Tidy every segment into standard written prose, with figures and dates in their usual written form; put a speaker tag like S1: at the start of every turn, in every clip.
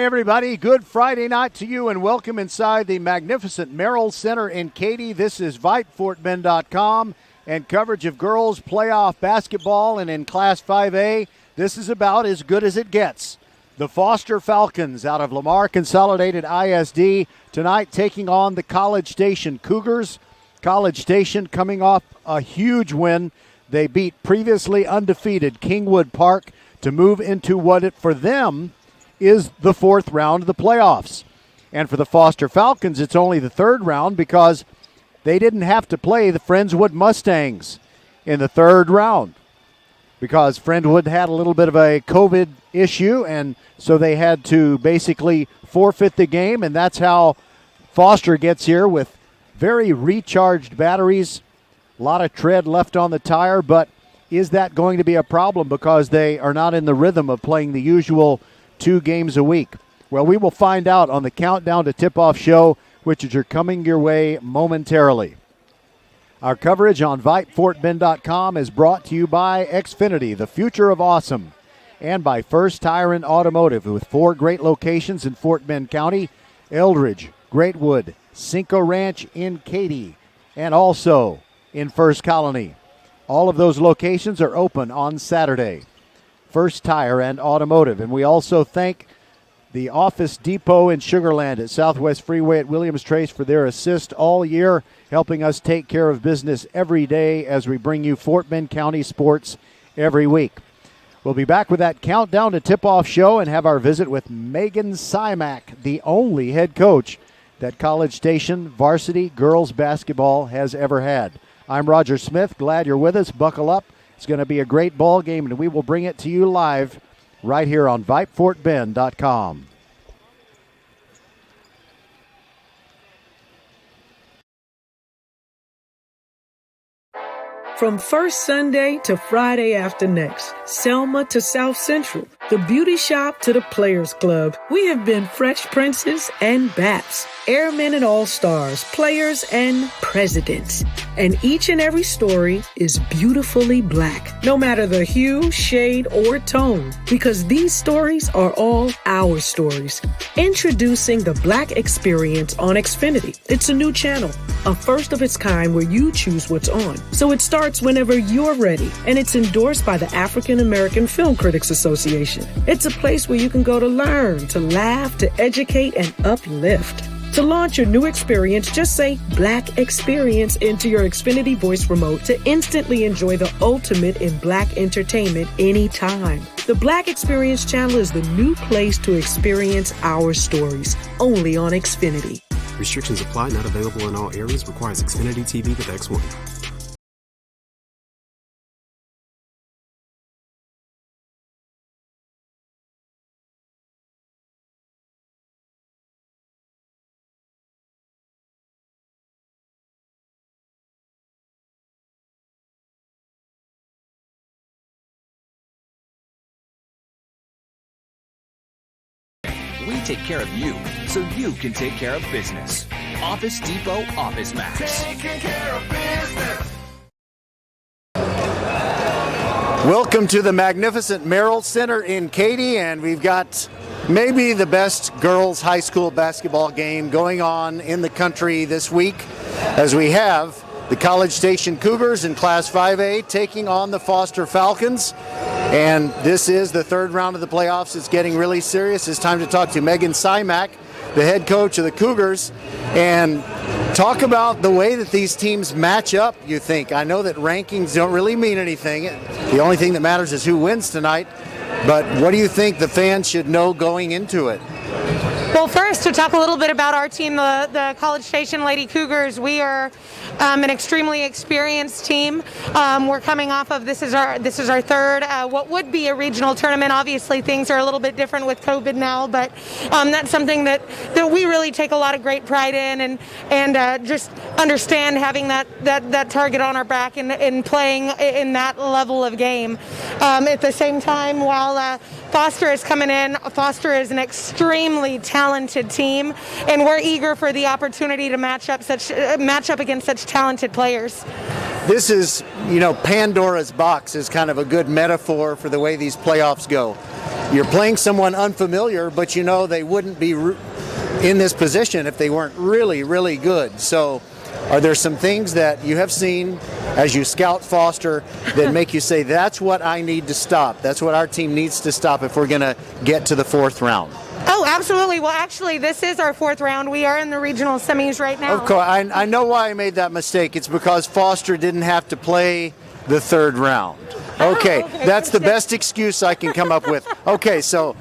S1: everybody. Good Friday night to you, and welcome inside the magnificent Merrill Center in Katy. This is Vype, FortBend.com, and coverage of girls playoff basketball. And in Class 5A, this is about as good as it gets. The Foster Falcons out of Lamar Consolidated ISD tonight taking on the College Station Cougars. College Station coming off a huge win. They beat previously undefeated Kingwood Park to move into what for them is the fourth round of the playoffs. And for the Foster Falcons, it's only the third round because they didn't have to play the Friendswood Mustangs in the third round because Friendswood had a little bit of a COVID issue, and so they had to basically forfeit the game, and that's how Foster gets here with very recharged batteries, a lot of tread left on the tire, but is that going to be a problem because they are not in the rhythm of playing the usual 2 games a week? Well, we will find out on the Countdown to Tip-Off show, which is coming your way momentarily. Our coverage on VypeFortBend.com is brought to you by Xfinity, the future of awesome, and by First Tire and Automotive, with 4 great locations in Fort Bend County: Eldridge, Greatwood, Cinco Ranch in Katy, and also in First Colony. All of those locations are open on Saturday. First Tire and Automotive. And we also thank the Office Depot in Sugar Land at Southwest Freeway at Williams Trace for their assist all year, helping us take care of business every day as we bring you Fort Bend County sports every week. We'll be back with that Countdown to Tip-Off show and have our visit with Megan Simak, the only head coach that College Station varsity girls basketball has ever had. I'm Roger Smith. Glad you're with us. Buckle up. It's going to be a great ball game, and we will bring it to you live right here on VypeFortBend.com.
S2: From first Sunday to Friday after next, Selma to South Central, the beauty shop to the Players Club, we have been Fresh Princes and Baps, airmen and all-stars, players and presidents. And each and every story is beautifully black, no matter the hue, shade, or tone, because these stories are all our stories. Introducing the Black Experience on Xfinity. It's a new channel, a first of its kind where you choose what's on. So it starts whenever you're ready, and it's endorsed by the African American Film Critics Association. It's a place where you can go to learn, to laugh, to educate, and uplift. To launch your new experience, just say Black Experience into your Xfinity voice remote to instantly enjoy the ultimate in Black entertainment anytime. The Black Experience channel is the new place to experience our stories, only on Xfinity.
S3: Restrictions apply, not available in all areas. Requires Xfinity TV with X1.
S4: We take care of you, so you can take care of business. Office Depot Office Max. Taking care of business.
S1: Welcome to the magnificent Merrill Center in Katy, and we've got maybe the best girls high school basketball game going on in the country this week, as we have the College Station Cougars in Class 5A taking on the Foster Falcons. And this is the third round of the playoffs. It's getting really serious. It's time to talk to Megan Simak, the head coach of the Cougars, and talk about the way that these teams match up, you think. I know that rankings don't really mean anything. The only thing that matters is who wins tonight. But what do you think the fans should know going into it?
S5: Well, first, to talk a little bit about our team, the College Station Lady Cougars, we are an extremely experienced team. We're coming off of this is our third what would be a regional tournament. Obviously, things are a little bit different with COVID now, but that's something that we really take a lot of great pride in, and just understand having that target on our back and playing in that level of game. At the same time, while Foster is coming in, Foster is an extremely talented team, and we're eager for the opportunity to match up against such talented players.
S1: This is, Pandora's box is kind of a good metaphor for the way these playoffs go. you're playing someone unfamiliar, but you know they wouldn't be in this position if they weren't really, really good. So are there some things that you have seen as you scout Foster that make you say, that's what I need to stop? That's what our team needs to stop if we're going to get to the fourth round?
S5: Oh, absolutely. Well, actually, this is our fourth round. We are in the regional semis right now.
S1: Of course. I know why I made that mistake. It's because Foster didn't have to play the third round. Okay, that's the best excuse I can come up with. Okay, so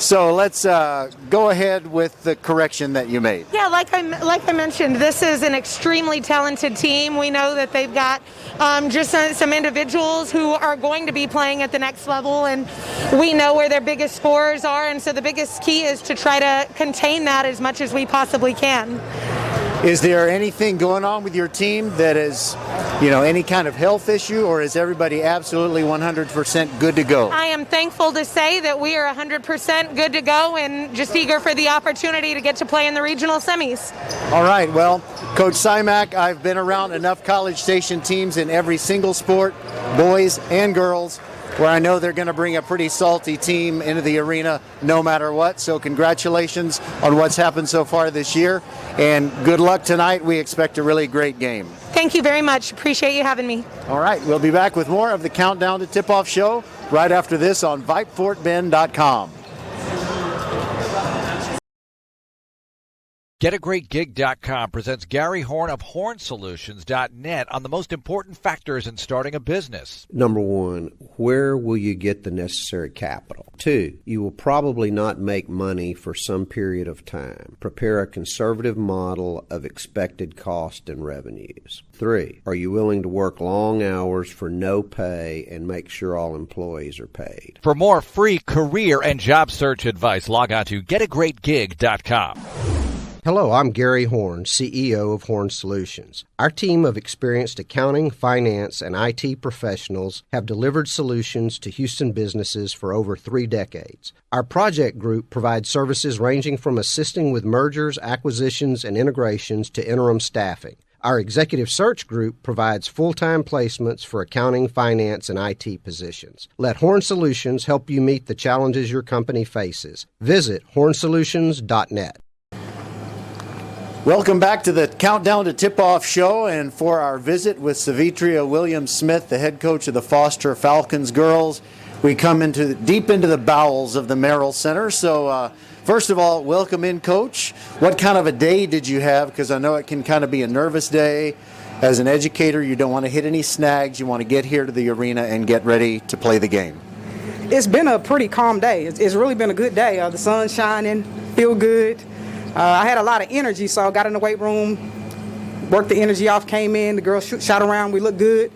S1: let's go ahead with the correction that you made.
S5: Yeah, like I mentioned, this is an extremely talented team. We know that they've got just some individuals who are going to be playing at the next level, and we know where their biggest scorers are, and so the biggest key is to try to contain that as much as we possibly can.
S1: Is there anything going on with your team that is, any kind of health issue, or is everybody absolutely 100% good to go?
S5: I am thankful to say that we are 100% good to go and just eager for the opportunity to get to play in the regional semis.
S1: All right, well, Coach Simak, I've been around enough College Station teams in every single sport, boys and girls, where I know they're going to bring a pretty salty team into the arena no matter what. So congratulations on what's happened so far this year, and good luck tonight. We expect a really great game.
S5: Thank you very much. Appreciate you having me.
S1: All right, we'll be back with more of the Countdown to Tip-Off show right after this on VypeFortBend.com.
S6: GetAGreatGig.com presents Gary Horn of HornSolutions.net on the most important factors in starting a business.
S7: Number one, where will you get the necessary capital? 2, you will probably not make money for some period of time. Prepare a conservative model of expected cost and revenues. 3, are you willing to work long hours for no pay and make sure all employees are paid?
S6: For more free career and job search advice, log on to GetAGreatGig.com.
S7: Hello, I'm Gary Horn, CEO of Horn Solutions. Our team of experienced accounting, finance, and IT professionals have delivered solutions to Houston businesses for over 3 decades. Our project group provides services ranging from assisting with mergers, acquisitions, and integrations to interim staffing. Our executive search group provides full-time placements for accounting, finance, and IT positions. Let Horn Solutions help you meet the challenges your company faces. Visit hornsolutions.net.
S1: Welcome back to the Countdown to Tip-Off show, and for our visit with Savitria Williams-Smith, the head coach of the Foster Falcons girls, we come deep into the bowels of the Merrill Center. So first of all, welcome in, Coach. What kind of a day did you have? Because I know it can kind of be a nervous day. As an educator, you don't want to hit any snags. You want to get here to the arena and get ready to play the game.
S8: It's been a pretty calm day. It's really been a good day. The sun's shining, feel good. I had a lot of energy, so I got in the weight room, worked the energy off, came in, the girls shot around, we look good.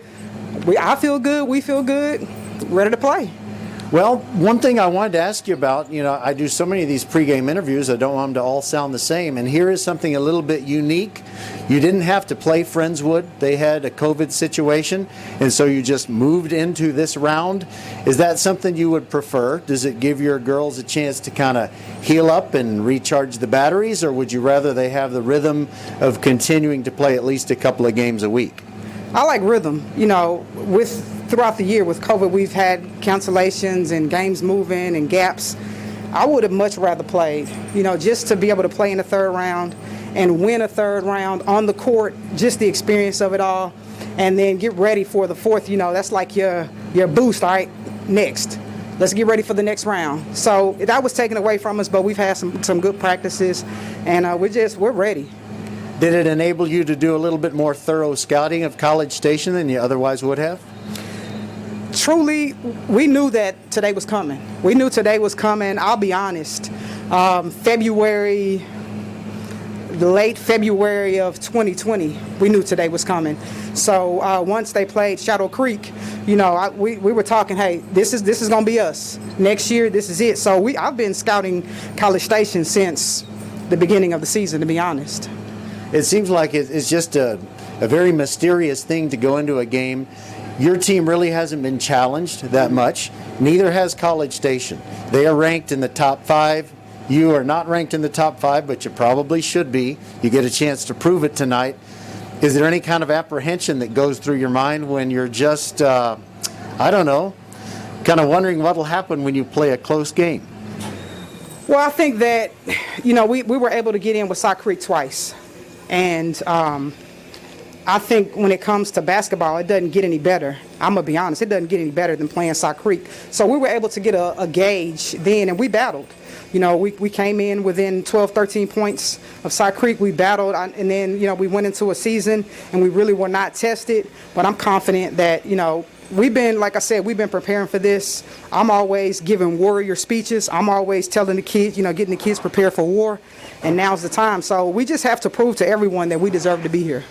S8: I feel good, we feel good, ready to play.
S1: Well, one thing I wanted to ask you about, I do so many of these pregame interviews, I don't want them to all sound the same, and here is something a little bit unique. You didn't have to play Friendswood. They had a COVID situation, and so you just moved into this round. Is that something you would prefer? Does it give your girls a chance to kind of heal up and recharge the batteries, or would you rather they have the rhythm of continuing to play at least a couple of games a week?
S8: I like rhythm. Throughout the year with COVID, we've had cancellations and games moving and gaps. I would have much rather played, just to be able to play in the third round and win a third round on the court, just the experience of it all, and then get ready for the fourth. That's like your boost, all right? Next. Let's get ready for the next round. So that was taken away from us, but we've had some good practices, and we're ready.
S1: Did it enable you to do a little bit more thorough scouting of College Station than you otherwise would have?
S8: Truly, we knew that today was coming. I'll be honest. Late February of 2020, we knew today was coming. So once they played Shadow Creek, we were talking, hey, this is going to be us. Next year, this is it. So I've been scouting College Station since the beginning of the season, to be honest.
S1: It seems like it's just a very mysterious thing to go into a game. Your team really hasn't been challenged that much. Neither has College Station. They are ranked in the top 5. You are not ranked in the top 5, but you probably should be. You get a chance to prove it tonight. Is there any kind of apprehension that goes through your mind when you're just, kind of wondering what will happen when you play a close game.
S8: Well, I think that, we were able to get in with Sock Creek twice. And I think when it comes to basketball, it doesn't get any better. I'm going to be honest. It doesn't get any better than playing Sock Creek. So we were able to get a gauge then, and we battled. We came in within 12, 13 points of Sock Creek. We battled, and then, we went into a season, and we really were not tested. But I'm confident that, we've been, like I said, we've been preparing for this. I'm always giving warrior speeches. I'm always telling the kids, getting the kids prepared for war. And now's the time. So we just have to prove to everyone that we deserve to be here.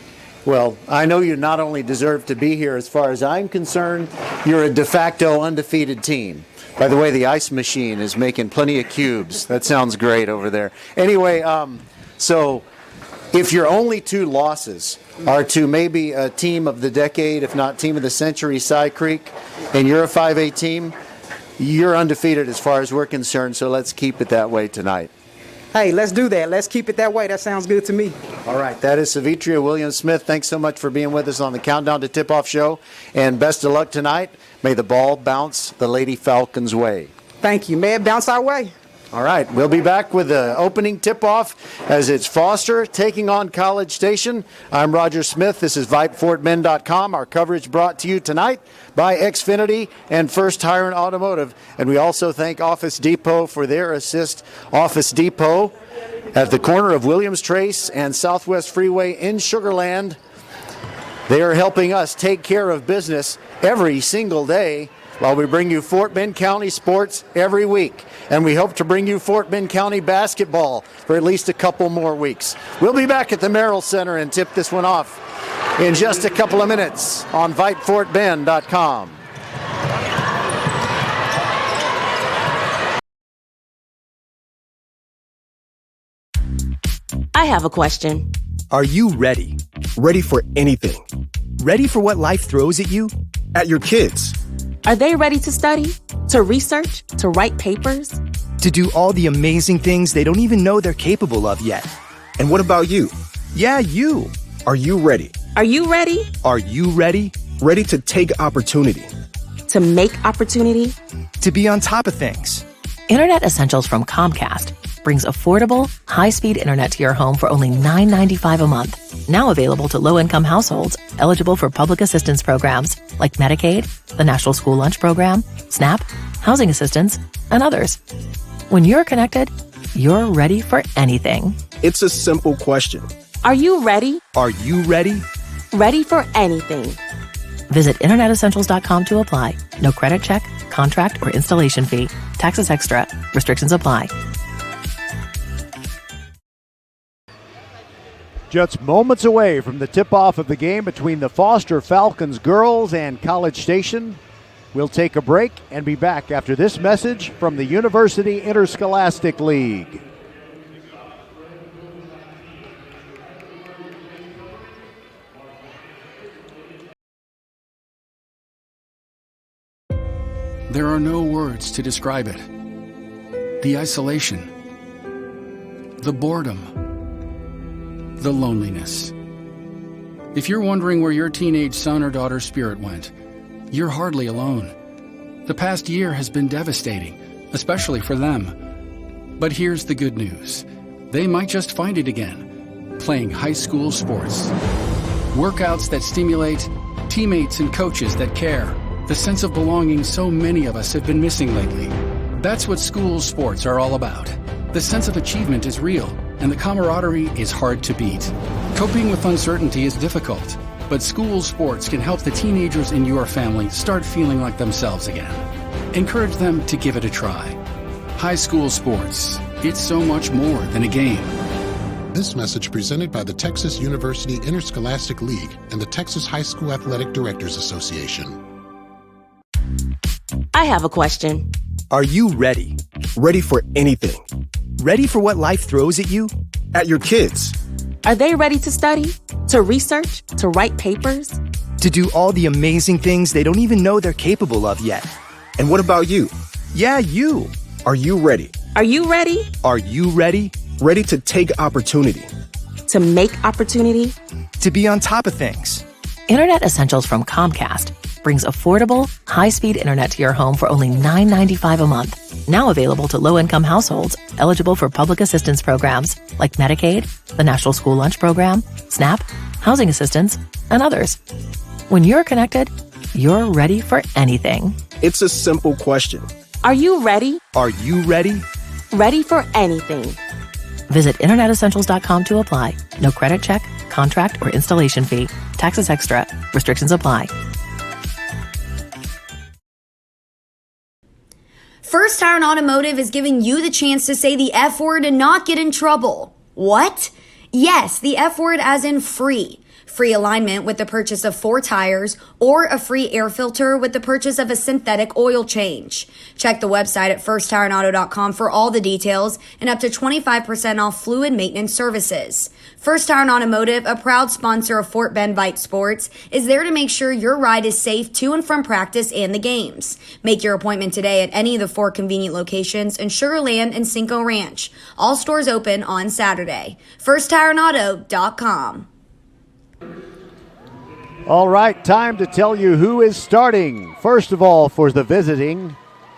S1: Well, I know you not only deserve to be here. As far as I'm concerned, you're a de facto undefeated team. By the way, the ice machine is making plenty of cubes. That sounds great over there. Anyway, so if your only 2 losses are to maybe a team of the decade, if not team of the century, Sock Creek, and you're a 5A team, you're undefeated as far as we're concerned, so let's keep it that way tonight.
S8: Hey, let's do that. Let's keep it that way. That sounds good to me.
S1: All right. That is Savitria Williams-Smith. Thanks so much for being with us on the Countdown to Tip-Off show. And best of luck tonight. May the ball bounce the Lady Falcons' way.
S8: Thank you. May it bounce our way.
S1: All right. We'll be back with the opening tip-off as it's Foster taking on College Station. I'm Roger Smith. This is VypeFortBend.com. Our coverage brought to you tonight by Xfinity and First Tire and Automotive. And we also thank Office Depot for their assist. Office Depot at the corner of Williams Trace and Southwest Freeway in Sugar Land. They are helping us take care of business every single day while we bring you Fort Bend County sports every week. And we hope to bring you Fort Bend County basketball for at least a couple more weeks. We'll be back at the Merrill Center and tip this one off in just a couple of minutes on VypeFortBend.com.
S9: I have a question.
S10: Are you ready? Ready for anything? Ready for what life throws at you? At your kids?
S9: Are they ready to study? To research? To write papers?
S10: To do all the amazing things they don't even know they're capable of yet? And what about you? Yeah, you. Are you ready?
S9: Are you ready?
S10: Are you ready? Ready to take opportunity?
S9: To make opportunity?
S10: To be on top of things?
S11: Internet Essentials from Comcast brings affordable, high-speed internet to your home for only $9.95 a month. Now available to low-income households eligible for public assistance programs like Medicaid, the National School Lunch Program, SNAP, housing assistance, and others. When you're connected, you're ready for anything.
S10: It's a simple question.
S9: Are you ready?
S10: Are you ready?
S9: Ready for anything.
S11: Visit InternetEssentials.com to apply. No credit check, contract, or installation fee. Taxes extra. Restrictions apply.
S1: Just moments away from the tip-off of the game between the Foster Falcons girls and College Station. We'll take a break and be back after this message from the University Interscholastic League.
S12: There are no words to describe it. The isolation, the boredom, the loneliness. If you're wondering where your teenage son or daughter's spirit went, you're hardly alone. The past year has been devastating, especially for them. But here's the good news. They might just find it again, playing high school sports. Workouts that stimulate, teammates and coaches that care, the sense of belonging so many of us have been missing lately. That's what school sports are all about. The sense of achievement is real, and the camaraderie is hard to beat. Coping with uncertainty is difficult, but school sports can help the teenagers in your family start feeling like themselves again. Encourage them to give it a try. High school sports, it's so much more than a game.
S13: This message presented by the Texas University Interscholastic League and the Texas High School Athletic Directors Association.
S9: I have a question.
S10: Are you ready? Ready for anything? Ready for what life throws at you? At your kids?
S9: Are they ready to study? To research? To write papers?
S10: To do all the amazing things they don't even know they're capable of yet? And what about you? Yeah, you. Are you ready?
S9: Are you ready?
S10: Are you ready? Ready to take opportunity?
S9: To make opportunity?
S10: To be on top of things?
S11: Internet Essentials from Comcast brings affordable, high-speed internet to your home for only $9.95 a month. Now available to low-income households eligible for public assistance programs like Medicaid, the National School Lunch Program, SNAP, housing assistance, and others. When you're connected, you're ready for anything.
S10: It's a simple question.
S9: Are you ready?
S10: Are you ready?
S9: Ready for anything.
S11: Visit InternetEssentials.com to apply. No credit check, contract, or installation fee. Taxes extra. Restrictions apply.
S14: First Tire and Automotive is giving you the chance to say the F word and not get in trouble. What? Yes, the F word as in free. Free alignment with the purchase of 4 tires, or a free air filter with the purchase of a synthetic oil change. Check the website at firsttireandauto.com for all the details and up to 25% off fluid maintenance services. First Tire and Automotive, a proud sponsor of Fort Bend Vype Sports, is there to make sure your ride is safe to and from practice and the games. Make your appointment today at any of the 4 convenient locations in Sugar Land and Cinco Ranch. All stores open on Saturday. FirstTireandAuto.com.
S1: All right, time to tell you who is starting. First of all, for the visiting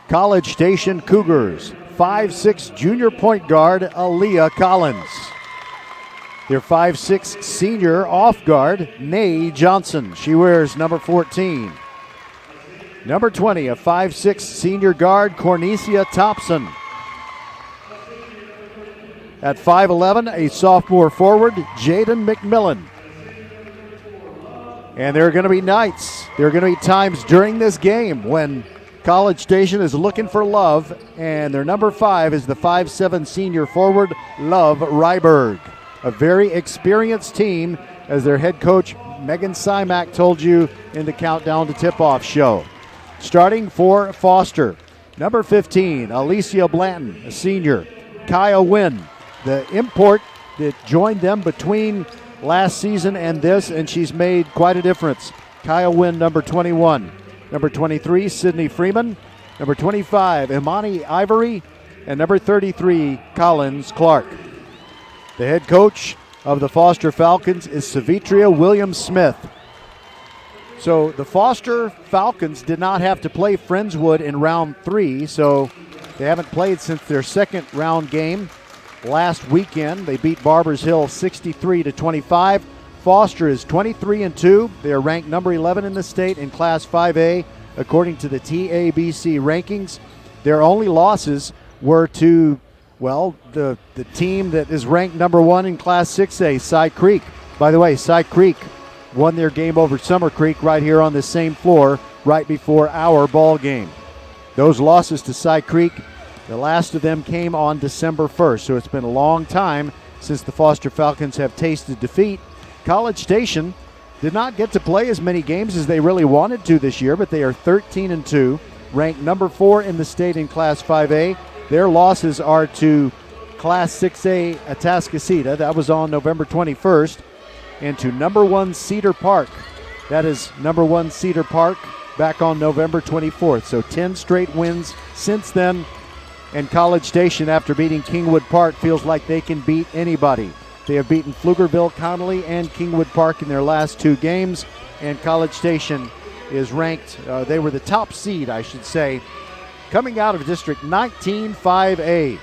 S1: College Station Cougars, 5'6" junior point guard Aaliyah Collins. Their 5'6" senior off guard, Nay Johnson. She wears number 14. Number 20, a 5'6" senior guard, Cornecia Thompson. At 5'11", a sophomore forward, Jaden McMillan. And there are going to be nights, there are going to be times during this game when College Station is looking for love, and their number 5 is the 5'7" senior forward, Love Ryberg. A very experienced team, as their head coach, Megan Simak, told you in the Countdown to Tip-Off show. Starting for Foster, number 15, Alicia Blanton, a senior. Kaya Wynn, the import that joined them between last season and this, and she's made quite a difference. Kaya Wynn, number 21. Number 23, Sydney Freeman. Number 25, Imani Ivory. And number 33, Collins Clark. The head coach of the Foster Falcons is Savitria Williams-Smith. So the Foster Falcons did not have to play Friendswood in round 3, so they haven't played since their second round game last weekend. They beat Barbers Hill 63-25. Foster is 23-2. They are ranked number 11 in the state in Class 5A, according to the TABC rankings. Their only losses were to, well, the team that is ranked number 1 in Class 6A, Cy Creek. By the way, Cy Creek won their game over Summer Creek right here on this same floor right before our ball game. Those losses to Cy Creek, the last of them came on December 1st, so it's been a long time since the Foster Falcons have tasted defeat. College Station did not get to play as many games as they really wanted to this year, but they are 13-2, ranked number 4 in the state in Class 5A. Their losses are to Class 6A Atascocita, that was on November 21st, and to number 1 Cedar Park. That is number 1 Cedar Park back on November 24th. So 10 straight wins since then. And College Station, after beating Kingwood Park, feels like they can beat anybody. They have beaten Pflugerville, Connolly, and Kingwood Park in their last 2 games. And College Station is ranked, they were the top seed, I should say, coming out of District 19 5A.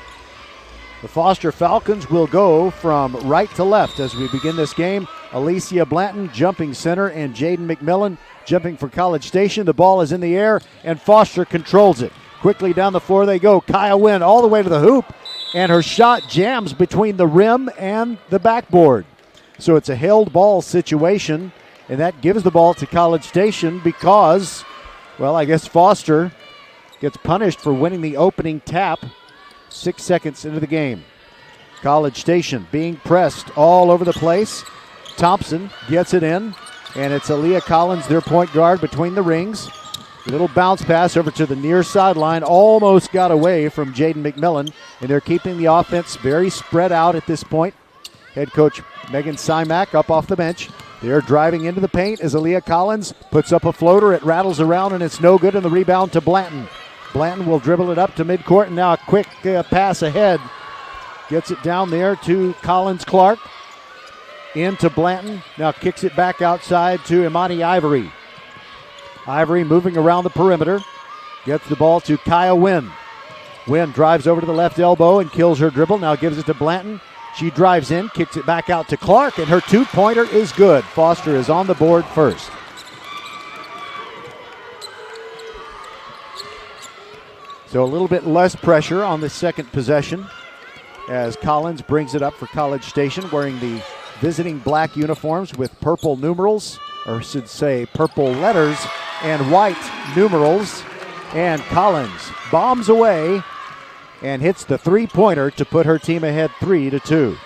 S1: The Foster Falcons will go from right to left as we begin this game. Alicia Blanton jumping center and Jaden McMillan jumping for College Station. The ball is in the air and Foster controls it. Quickly down the floor they go. Kaya Wynn all the way to the hoop, and her shot jams between the rim and the backboard. So it's a held ball situation, and that gives the ball to College Station because, well, I guess Foster gets punished for winning the opening tap 6 seconds into the game. College Station being pressed all over the place. Thompson gets it in, and it's Aaliyah Collins, their point guard, between the rings. Little bounce pass over to the near sideline. Almost got away from Jaden McMillan, and they're keeping the offense very spread out at this point. Head coach Megan Simak up off the bench. They're driving into the paint as Aaliyah Collins puts up a floater. It rattles around, and it's no good, and the rebound to Blanton. Blanton will dribble it up to midcourt, and now a quick pass ahead. Gets it down there to Collins Clark. Into Blanton. Now kicks it back outside to Imani Ivory. Ivory moving around the perimeter. Gets the ball to Kaya Wynn. Wynn drives over to the left elbow and kills her dribble. Now gives it to Blanton. She drives in, kicks it back out to Clark, and her two-pointer is good. Foster is on the board first. So a little bit less pressure on the second possession as Collins brings it up for College Station, wearing the visiting black uniforms with purple numerals, or I should say purple letters and white numerals. And Collins bombs away and hits the three-pointer to put her team ahead 3-2.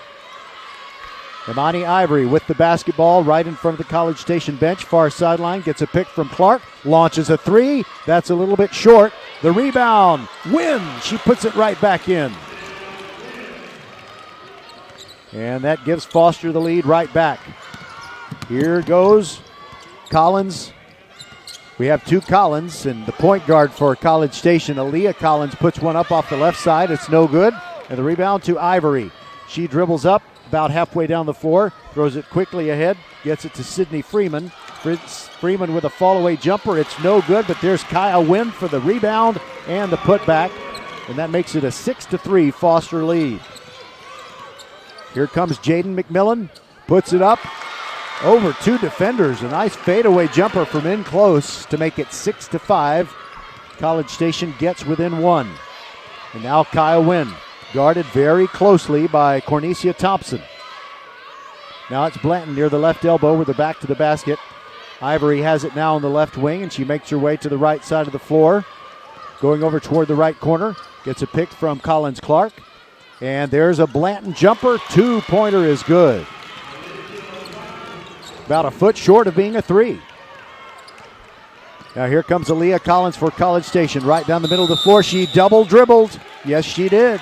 S1: Imani Ivory with the basketball right in front of the College Station bench. Far sideline, gets a pick from Clark, launches a three. That's a little bit short. The rebound, Wynn. She puts it right back in. And that gives Foster the lead right back. Here goes Collins. We have two Collins, and the point guard for College Station, Aaliyah Collins, puts one up off the left side. It's no good. And the rebound to Ivory. She dribbles up about halfway down the floor, throws it quickly ahead, gets it to Sydney Freeman. Freeman with a fall-away jumper. It's no good, but there's Kaya Wynn for the rebound and the putback. And that makes it a 6-3 Foster lead. Here comes Jaden McMillan, puts it up over two defenders. A nice fadeaway jumper from in close to make it 6-5. College Station gets within one. And now Kaya Wynn, guarded very closely by Cornecia Thompson. Now it's Blanton near the left elbow with her back to the basket. Ivory has it now on the left wing, and she makes her way to the right side of the floor. Going over toward the right corner, gets a pick from Collins Clark. And there's a Blanton jumper. Two-pointer is good. About a foot short of being a three. Now here comes Aaliyah Collins for College Station. Right down the middle of the floor. She double dribbled. Yes, she did.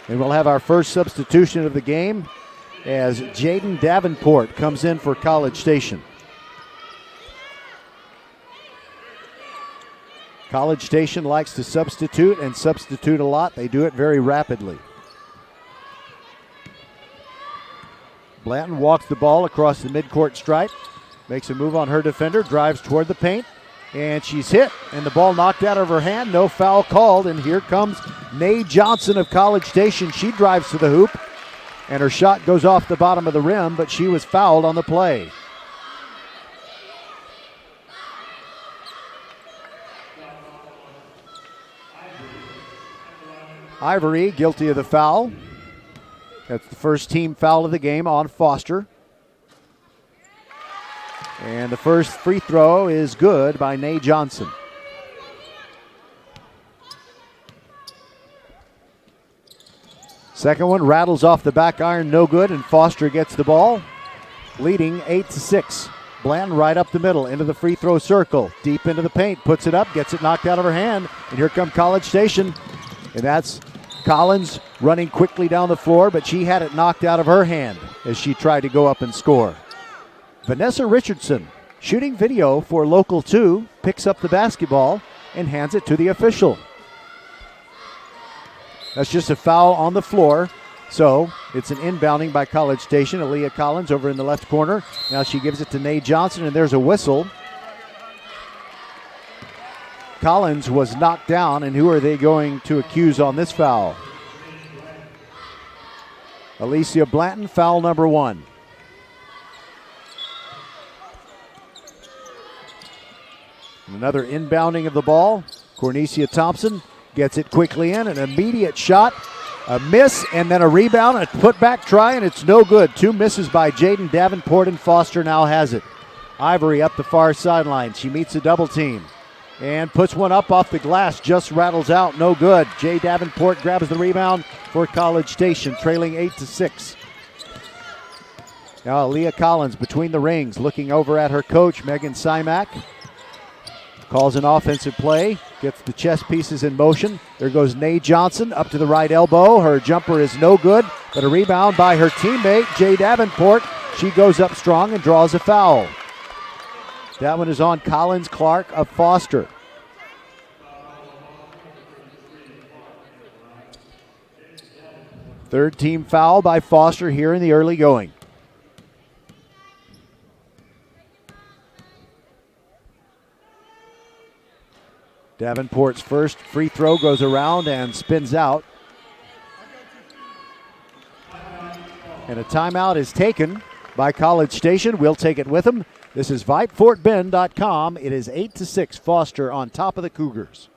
S1: And we'll have our first substitution of the game as Jaden Davenport comes in for College Station. College Station likes to substitute and substitute a lot. They do it very rapidly. Blanton walks the ball across the midcourt stripe, makes a move on her defender, drives toward the paint, and she's hit, and the ball knocked out of her hand. No foul called, and here comes Nay Johnson of College Station. She drives to the hoop, and her shot goes off the bottom of the rim, but she was fouled on the play. Ivory guilty of the foul. That's the first team foul of the game on Foster. And the first free throw is good by Nay Johnson. Second one rattles off the back iron, no good, and Foster gets the ball, leading 8-6. Blanton right up the middle, into the free throw circle, deep into the paint, puts it up, gets it knocked out of her hand, and here come College Station. And that's Collins running quickly down the floor, but she had it knocked out of her hand as she tried to go up and score. Vanessa Richardson, shooting video for Local 2, picks up the basketball and hands it to the official. That's just a foul on the floor. So it's an inbounding by College Station. Aaliyah Collins over in the left corner. Now she gives it to Nay Johnson, and there's a whistle. Collins was knocked down, and who are they going to accuse on this foul? Alicia Blanton, foul number one. Another inbounding of the ball. Cornecia Thompson gets it quickly in, an immediate shot, a miss, and then a rebound, a putback try, and it's no good. Two misses by Jaden Davenport, and Foster now has it. Ivory up the far sideline. She meets a double team and puts one up off the glass, just rattles out, no good. Jay Davenport grabs the rebound for College Station, trailing 8-6. Now Aaliyah Collins between the rings, looking over at her coach, Megan Simak. Calls an offensive play, gets the chess pieces in motion. There goes Nay Johnson up to the right elbow. Her jumper is no good, but a rebound by her teammate, Jay Davenport. She goes up strong and draws a foul. That one is on Collins Clark of Foster. Third team foul by Foster here in the early going. Davenport's first free throw goes around and spins out. And a timeout is taken by College Station. We'll take it with them. This is VypeFortBend.com. It is 8-6. Foster on top of the Cougars.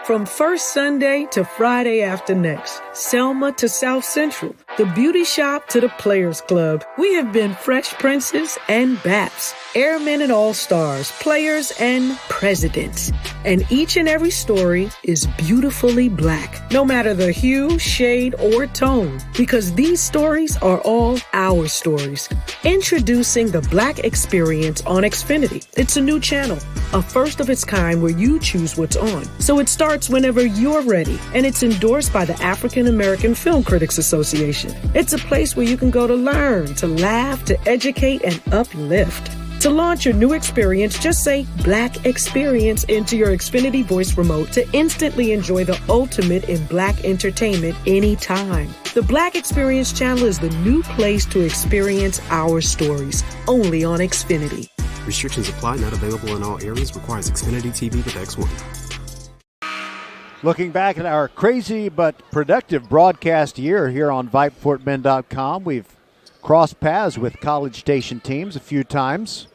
S2: From first Sunday to Friday after next, Selma to South Central, the beauty shop to the Players Club, we have been Fresh Princes and Baps, Airmen and All-Stars, Players and Presidents. And each and every story is beautifully black, no matter the hue, shade, or tone, because these stories are all our stories. Introducing the Black Experience on Xfinity. It's a new channel, a first of its kind where you choose what's on. So it starts whenever you're ready, and it's endorsed by the African American Film Critics Association. It's a place where you can go to learn, to laugh, to educate, and uplift. To launch your new experience, just say Black Experience into your Xfinity voice remote to instantly enjoy the ultimate in Black entertainment anytime. The Black Experience channel is the new place to experience our stories, only on Xfinity.
S3: Restrictions apply, not available in all areas, requires Xfinity TV with X1.
S1: Looking back at our crazy but productive broadcast year here on VypeFortBend.com, we've crossed paths with College Station teams a few times.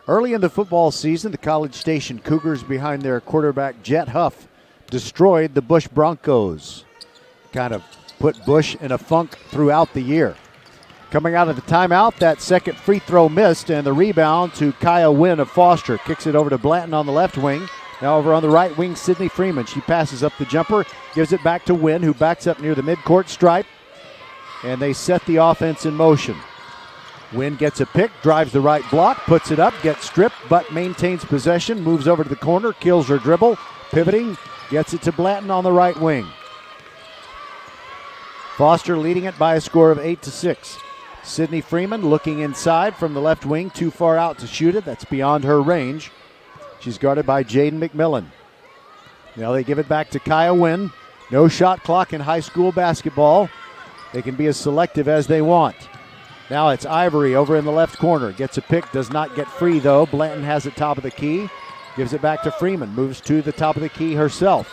S1: Early in the football season, the College Station Cougars, behind their quarterback Jet Huff, destroyed the Bush Broncos. Kind of put Bush in a funk throughout the year. Coming out of the timeout, that second free throw missed, and the rebound to Kaya Wynn of Foster. Kicks it over to Blanton on the left wing. Now over on the right wing, Sydney Freeman. She passes up the jumper, gives it back to Wynn, who backs up near the midcourt stripe, and they set the offense in motion. Wynn gets a pick, drives the right block, puts it up, gets stripped, but maintains possession, moves over to the corner, kills her dribble, pivoting, gets it to Blanton on the right wing. Foster leading it by a score of 8-6. Sydney Freeman looking inside from the left wing, too far out to shoot it. That's beyond her range. She's guarded by Jaden McMillan. Now they give it back to Kaya Wynn. No shot clock in high school basketball. They can be as selective as they want. Now it's Ivory over in the left corner. Gets a pick, does not get free though. Blanton has it top of the key. Gives it back to Freeman. Moves to the top of the key herself.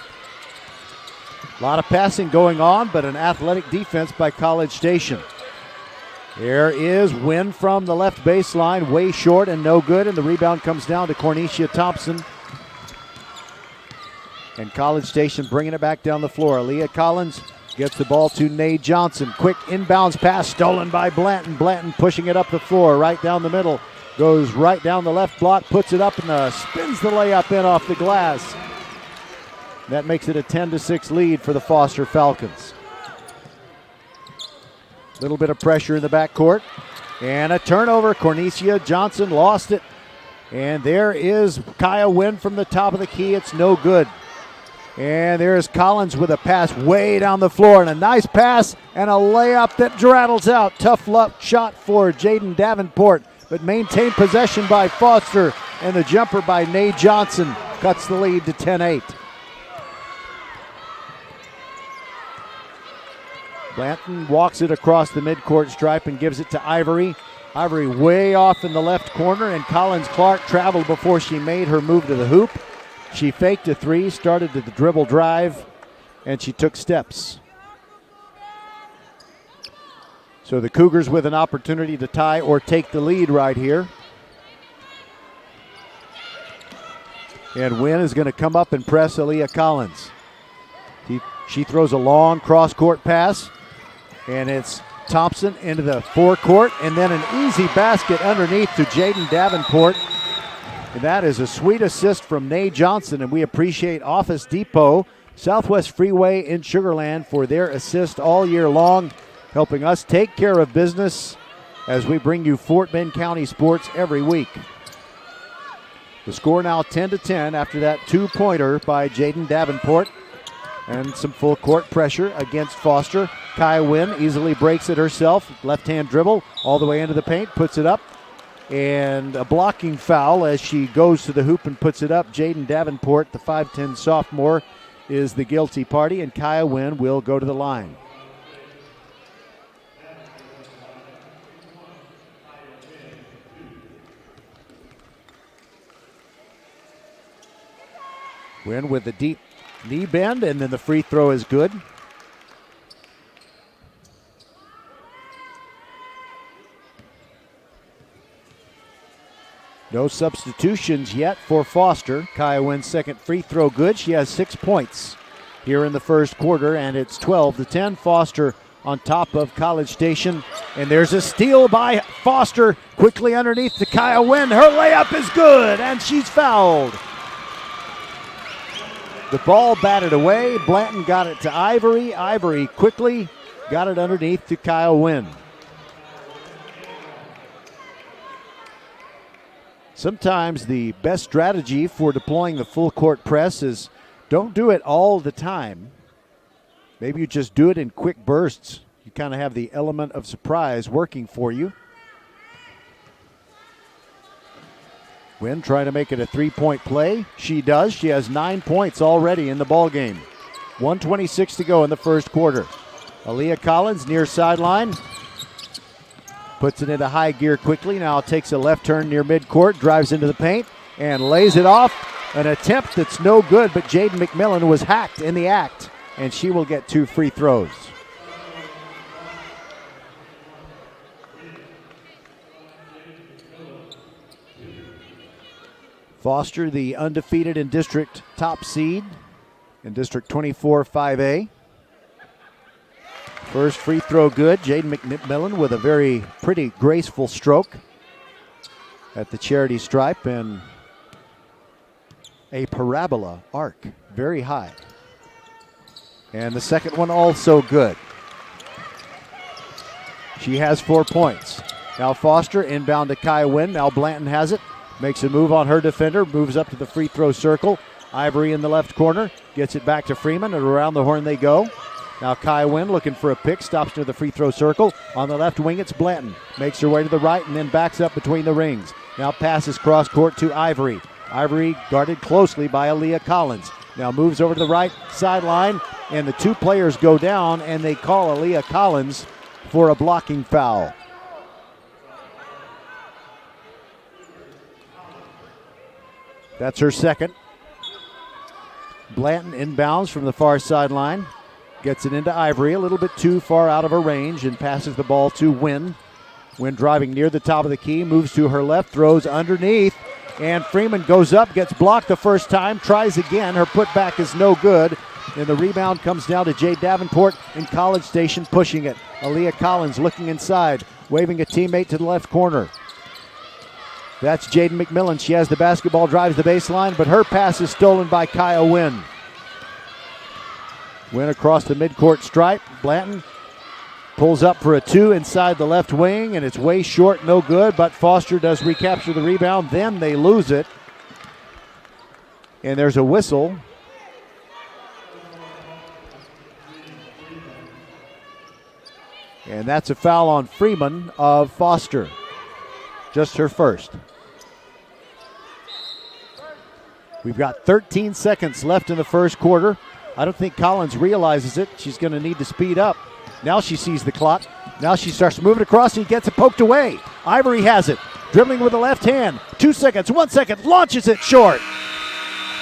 S1: A lot of passing going on, but an athletic defense by College Station. There is Wynn from the left baseline, way short and no good, and the rebound comes down to Cornecia Thompson. And College Station bringing it back down the floor. Aaliyah Collins gets the ball to Nay Johnson. Quick inbounds pass stolen by Blanton. Blanton pushing it up the floor, right down the middle. Goes right down the left block, puts it up, and spins the layup in off the glass. That makes it a 10-6 lead for the Foster Falcons. Little bit of pressure in the backcourt. And a turnover. Cornecia Johnson lost it. And there is Kaya Wynn from the top of the key. It's no good. And there's Collins with a pass way down the floor. And a nice pass and a layup that rattles out. Tough luck shot for Jaden Davenport. But maintained possession by Foster. And the jumper by Nay Johnson cuts the lead to 10-8. Blanton walks it across the midcourt stripe and gives it to Ivory. Ivory way off in the left corner, and Collins Clark traveled before she made her move to the hoop. She faked a three, started to the dribble drive, and she took steps. So the Cougars with an opportunity to tie or take the lead right here. And Wynn is going to come up and press Aaliyah Collins. She throws a long cross-court pass. And it's Thompson into the forecourt, and then an easy basket underneath to Jaden Davenport. And that is a sweet assist from Nay Johnson, and we appreciate Office Depot, Southwest Freeway in Sugar Land for their assist all year long, helping us take care of business as we bring you Fort Bend County sports every week. The score now 10-10 after that two-pointer by Jaden Davenport. And some full court pressure against Foster. Kaya Wynn easily breaks it herself. Left-hand dribble all the way into the paint, puts it up. And a blocking foul as she goes to the hoop and puts it up. Jaden Davenport, the 5'10 sophomore, is the guilty party, and Kaya Wynn will go to the line. Wynn with the deep knee bend, and then the free throw is good. No substitutions yet for Foster. Kaya Wynn's second free throw good. She has 6 points here in the first quarter, and it's 12-10. Foster on top of College Station. And there's a steal by Foster quickly underneath to Kaya Wynn. Her layup is good, and she's fouled. The ball batted away. Blanton got it to Ivory. Ivory quickly got it underneath to Kaya Wynn. Sometimes the best strategy for deploying the full court press is don't do it all the time. Maybe you just do it in quick bursts. You kind of have the element of surprise working for you. Wynn trying to make it a three-point play. She does. She has 9 points already in the ballgame. 1:26 to go in the first quarter. Aaliyah Collins near sideline. Puts it into high gear quickly. Now takes a left turn near midcourt, drives into the paint, and lays it off. An attempt that's no good, but Jaden McMillan was hacked in the act, and she will get 2 free throws. Foster, the undefeated in district top seed in District 24 5A. First free throw good. Jaden McMillan with a very pretty graceful stroke at the charity stripe and a parabola arc, very high. And the second one also good. She has 4 points. Now Foster inbound to Kaya Wynn. Now Blanton has it. Makes a move on her defender. Moves up to the free throw circle. Ivory in the left corner. Gets it back to Freeman, and around the horn they go. Now Kaya Wynn looking for a pick. Stops near the free throw circle. On the left wing, it's Blanton. Makes her way to the right and then backs up between the rings. Now passes cross court to Ivory. Ivory guarded closely by Aaliyah Collins. Now moves over to the right sideline, and the 2 players go down, and they call Aaliyah Collins for a blocking foul. That's her second. Blanton inbounds from the far sideline. Gets it into Ivory, a little bit too far out of her range, and passes the ball to Wynn. Wynn driving near the top of the key, moves to her left, throws underneath, and Freeman goes up, gets blocked the first time, tries again. Her putback is no good, and the rebound comes down to Jay Davenport in College Station pushing it. Aaliyah Collins looking inside, waving a teammate to the left corner. That's Jaden McMillan. She has the basketball, drives the baseline, but her pass is stolen by Kaya Wynn. Wynn across the midcourt stripe. Blanton pulls up for a 2 inside the left wing, and it's way short, no good, but Foster does recapture the rebound. Then they lose it, and there's a whistle. And that's a foul on Freeman of Foster. Just her first. We've got 13 seconds left in the first quarter. I don't think Collins realizes it. She's going to need to speed up. Now she sees the clock. Now she starts moving across. He gets it poked away. Ivory has it. Dribbling with the left hand. 2 seconds, 1 second. Launches it short.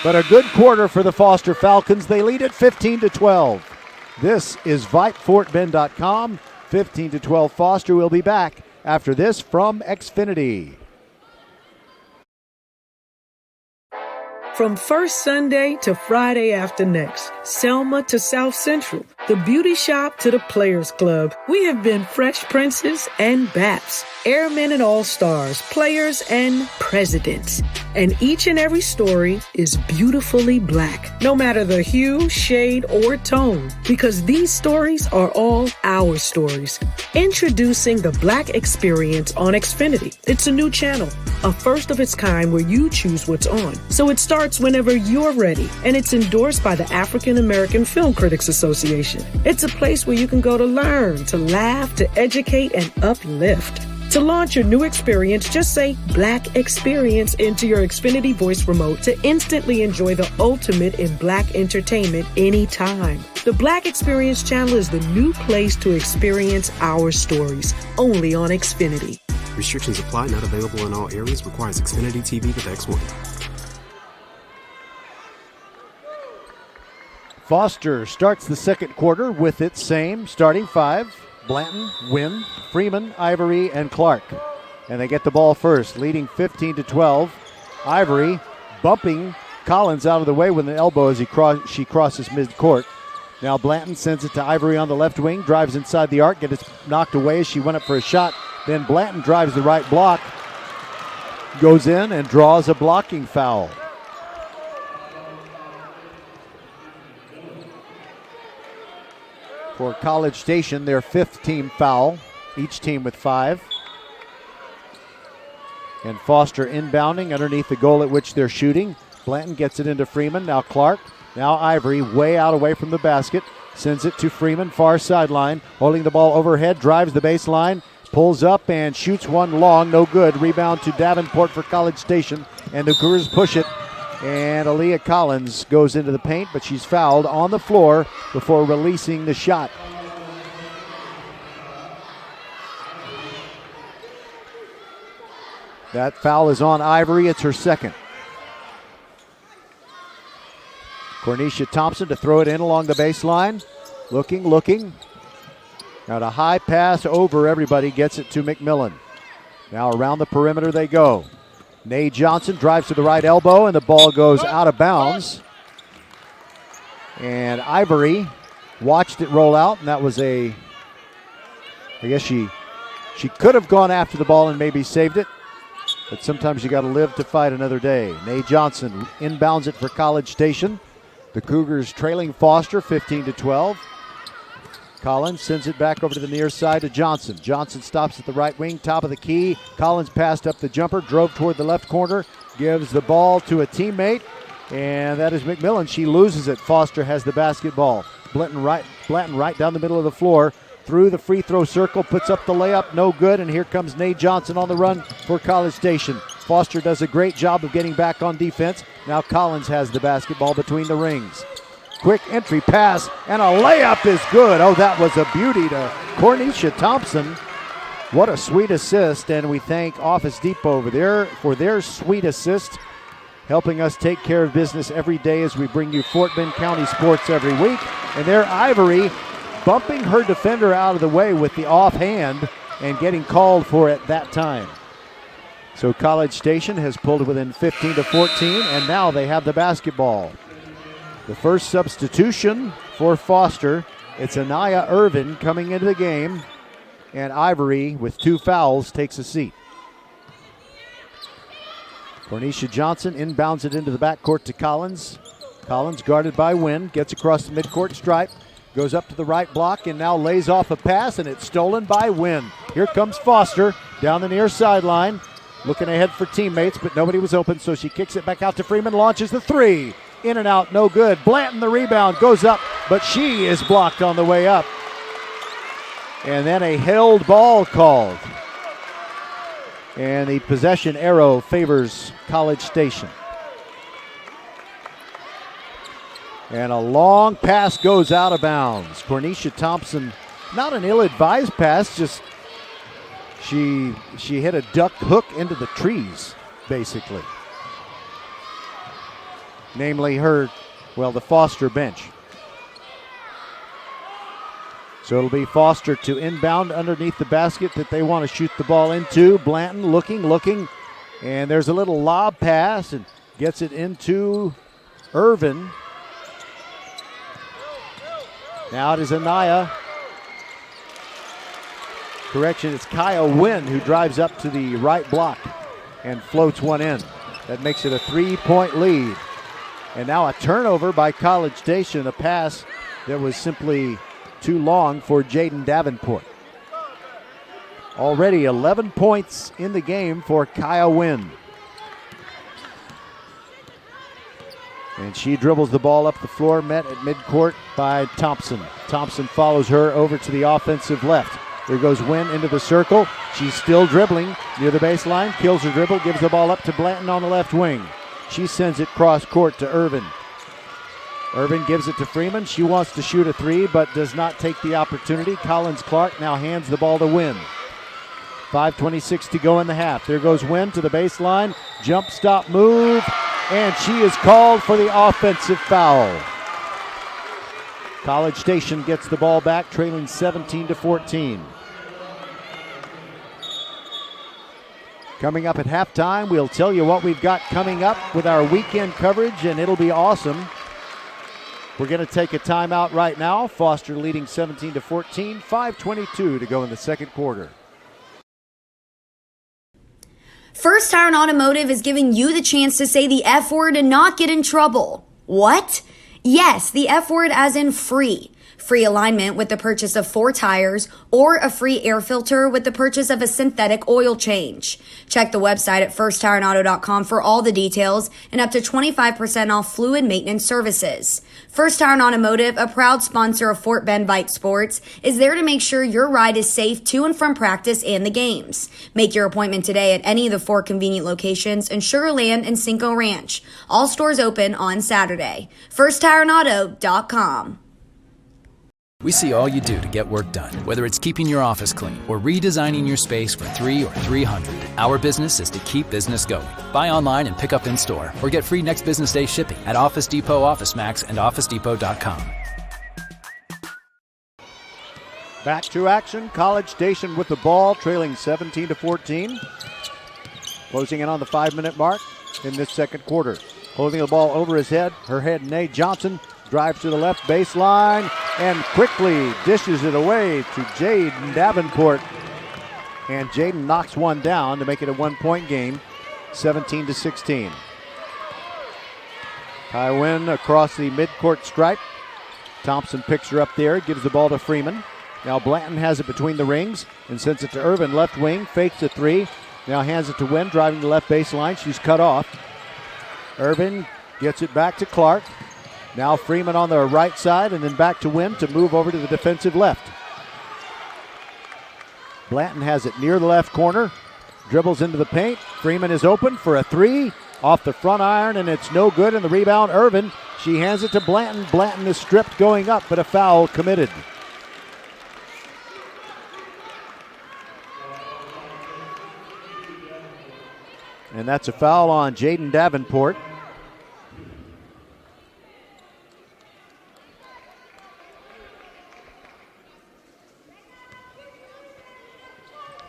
S1: But a good quarter for the Foster Falcons. They lead it 15-12. This is VypeFortBend.com. 15-12 Foster. Will be back after this from Xfinity.
S2: From first Sunday to Friday after next, Selma to South Central, the beauty shop to the Players Club, we have been Fresh Princes and Baps, Airmen and All-Stars, Players and Presidents. And each and every story is beautifully black, no matter the hue, shade, or tone, because these stories are all our stories. Introducing the Black Experience on Xfinity. It's a new channel, a first of its kind where you choose what's on. So it starts whenever you're ready, and it's endorsed by the African American Film Critics Association. It's a place where you can go to learn, to laugh, to educate, and uplift. To launch your new experience, just say Black Experience into your Xfinity voice remote to instantly enjoy the ultimate in Black entertainment anytime. The Black Experience channel is the new place to experience our stories, only on Xfinity.
S3: Restrictions apply, not available in all areas. Requires Xfinity TV with X1.
S1: Foster starts the second quarter with its same starting five: Blanton, Wynn, Freeman, Ivory, and Clark. And they get the ball first, leading 15-12. Ivory bumping Collins out of the way with an elbow as she crosses midcourt. Now Blanton sends it to Ivory on the left wing, drives inside the arc, gets knocked away as she went up for a shot. Then Blanton drives the right block, goes in and draws a blocking foul. For College Station, their fifth team foul, each team with 5. And Foster inbounding underneath the goal at which they're shooting. Blanton gets it into Freeman, now Clark, now Ivory, way out away from the basket, sends it to Freeman, far sideline, holding the ball overhead, drives the baseline, pulls up and shoots one long, no good. Rebound to Davenport for College Station, and the Cougars push it. And Aaliyah Collins goes into the paint, but she's fouled on the floor before releasing the shot. That foul is on Ivory. It's her second. Cornisha Thompson to throw it in along the baseline. Looking. Now a high pass over everybody, gets it to McMillan. Now around the perimeter they go. Nay Johnson drives to the right elbow, and the ball goes out of bounds. And Ivory watched it roll out, and that was I guess she could have gone after the ball and maybe saved it. But sometimes you got to live to fight another day. Nay Johnson inbounds it for College Station. The Cougars trailing Foster 15-12. Collins sends it back over to the near side to Johnson. Johnson stops at the right wing, top of the key. Collins passed up the jumper, drove toward the left corner, gives the ball to a teammate, and that is McMillan. She loses it. Foster has the basketball. Blanton right down the middle of the floor, through the free throw circle, puts up the layup, no good, and here comes Nay Johnson on the run for College Station. Foster does a great job of getting back on defense. Now Collins has the basketball between the rings. Quick entry pass, and a layup is good. Oh, that was a beauty to Cornisha Thompson. What a sweet assist, and we thank Office Depot over there for their sweet assist, helping us take care of business every day as we bring you Fort Bend County sports every week. And there, Ivory bumping her defender out of the way with the offhand and getting called for it that time. So College Station has pulled within 15-14, and now they have the basketball. The first substitution for Foster, it's Anaya Irvin coming into the game, and Ivory, with 2 fouls, takes a seat. Cornisha Johnson inbounds it into the backcourt to Collins. Collins guarded by Wynn, gets across the midcourt stripe, goes up to the right block, and now lays off a pass, and it's stolen by Wynn. Here comes Foster down the near sideline, looking ahead for teammates, but nobody was open, so she kicks it back out to Freeman, launches the 3. In and out, no good. Blanton, the rebound, goes up, but she is blocked on the way up. And then a held ball called. And the possession arrow favors College Station. And a long pass goes out of bounds. Cornisha Thompson, not an ill-advised pass, just she hit a duck hook into the trees, basically. Namely the Foster bench. So it'll be Foster to inbound underneath the basket that they want to shoot the ball into. Blanton looking, and there's a little lob pass and gets it into Irvin. Now it is Anaya. Correction, it's Kaya Wynn who drives up to the right block and floats one in. That makes it a 3-point lead. And now a turnover by College Station, a pass that was simply too long for Jaden Davenport. Already 11 points in the game for Kaya Wynn. And she dribbles the ball up the floor, met at midcourt by Thompson. Thompson follows her over to the offensive left. Here goes Wynn into the circle. She's still dribbling near the baseline, kills her dribble, gives the ball up to Blanton on the left wing. She sends it cross court to Irvin. Irvin gives it to Freeman. She wants to shoot a 3, but does not take the opportunity. Collins Clark now hands the ball to Wynn. 5:26 to go in the half. There goes Wynn to the baseline. Jump stop move, and she is called for the offensive foul. College Station gets the ball back, trailing 17-14. Coming up at halftime, we'll tell you what we've got coming up with our weekend coverage, and it'll be awesome. We're going to take a timeout right now. Foster leading 17-14, 5:22 to go in the second quarter.
S14: First Tire Automotive is giving you the chance to say the F word and not get in trouble. What? Yes, the F word as in free. Free alignment with the purchase of 4 tires or a free air filter with the purchase of a synthetic oil change. Check the website at firsttireandauto.com for all the details and up to 25% off fluid maintenance services. First Tire Automotive, a proud sponsor of Fort Bend Vype Sports, is there to make sure your ride is safe to and from practice and the games. Make your appointment today at any of the 4 convenient locations in Sugar Land and Cinco Ranch. All stores open on Saturday. FirstTireAndAuto.com.
S15: We see all you do to get work done, whether it's keeping your office clean or redesigning your space for 3 or 300. Our business is to keep business going. Buy online and pick up in store, or get free next business day shipping at Office Depot, Office Max, and OfficeDepot.com.
S1: Back to action. College Station with the ball, trailing 17-14. Closing in on the 5-minute mark in this second quarter. Holding the ball over his head, Nate Johnson. Drives to the left baseline and quickly dishes it away to Jaden Davenport. And Jaden knocks one down to make it a 1-point game, 17-16. Kai Wynn across the midcourt stripe. Thompson picks her up there, gives the ball to Freeman. Now Blanton has it between the rings and sends it to Irvin, left wing, fakes a 3. Now hands it to Wynn, driving the left baseline. She's cut off. Irvin gets it back to Clark. Now Freeman on the right side and then back to Wynn to move over to the defensive left. Blanton has it near the left corner. Dribbles into the paint. Freeman is open for a 3. Off the front iron and it's no good. And the rebound, Irvin. She hands it to Blanton. Blanton is stripped going up, but a foul committed. And that's a foul on Jaden Davenport.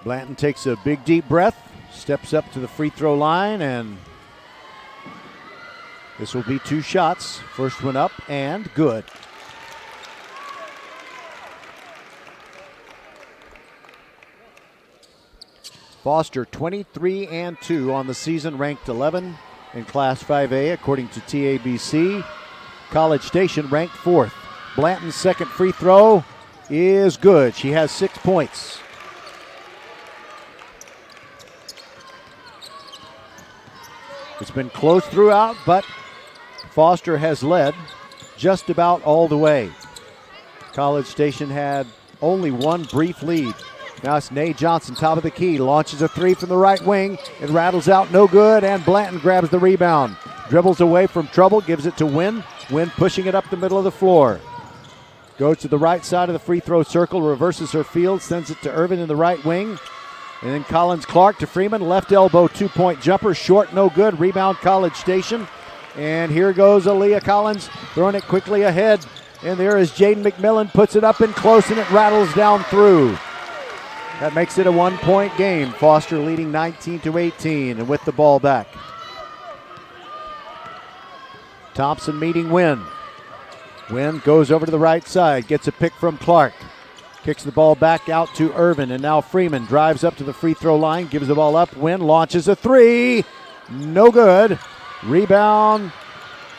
S1: Blanton takes a big deep breath, steps up to the free throw line, and this will be 2 shots. First one up and good. Foster 23-2 on the season, ranked 11 in Class 5A according to TABC. College Station ranked 4th. Blanton's second free throw is good. She has 6 points. It's been close throughout, but Foster has led just about all the way. College Station had only one brief lead. Now it's Nate Johnson, top of the key, launches a 3 from the right wing. It rattles out, no good, and Blanton grabs the rebound. Dribbles away from trouble, gives it to Wynn. Wynn pushing it up the middle of the floor. Goes to the right side of the free throw circle, reverses her field, sends it to Irvin in the right wing. And then Collins Clark to Freeman, left elbow 2-point jumper, short, no good. Rebound, College Station. And here goes Aaliyah Collins, throwing it quickly ahead. And there is Jaden McMillan, puts it up and close, and it rattles down through. That makes it a 1-point game. Foster leading 19-18 and with the ball back. Thompson meeting Wynn. Wynn goes over to the right side, gets a pick from Clark. Kicks the ball back out to Irvin, and now Freeman drives up to the free throw line, gives the ball up. Wynn launches a 3. No good. Rebound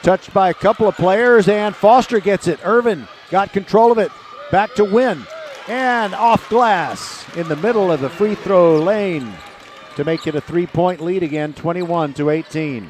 S1: touched by a couple of players, and Foster gets it. Irvin got control of it. Back to Wynn. And off glass in the middle of the free throw lane to make it a 3-point lead again, 21-18.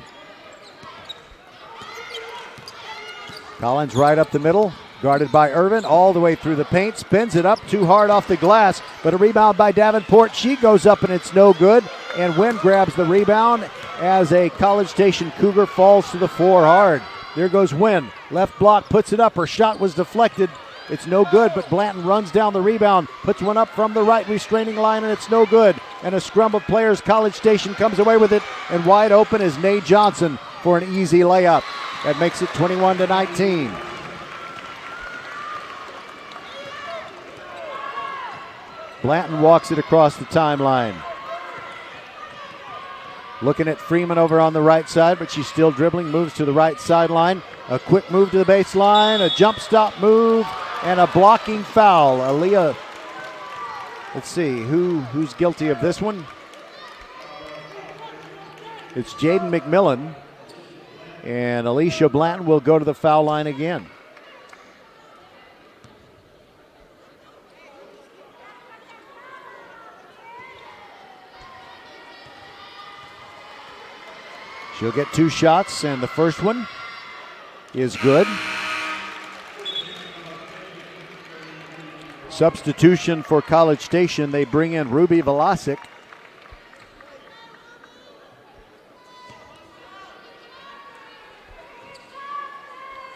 S1: Collins right up the middle. Guarded by Irvin all the way through the paint. Spins it up too hard off the glass. But a rebound by Davenport. She goes up and it's no good. And Wynn grabs the rebound as a College Station Cougar falls to the floor hard. There goes Wynn. Left block, puts it up. Her shot was deflected. It's no good, but Blanton runs down the rebound. Puts one up from the right restraining line, and it's no good. And a scrum of players. College Station comes away with it. And wide open is Nate Johnson for an easy layup. That makes it 21-19. Blanton walks it across the timeline. Looking at Freeman over on the right side, but she's still dribbling, moves to the right sideline. A quick move to the baseline, a jump stop move, and a blocking foul. Aaliyah, let's see, who's guilty of this one? It's Jaden McMillan, and Alicia Blanton will go to the foul line again. She'll get 2 shots, and the first one is good. Substitution for College Station. They bring in Ruby Velasic.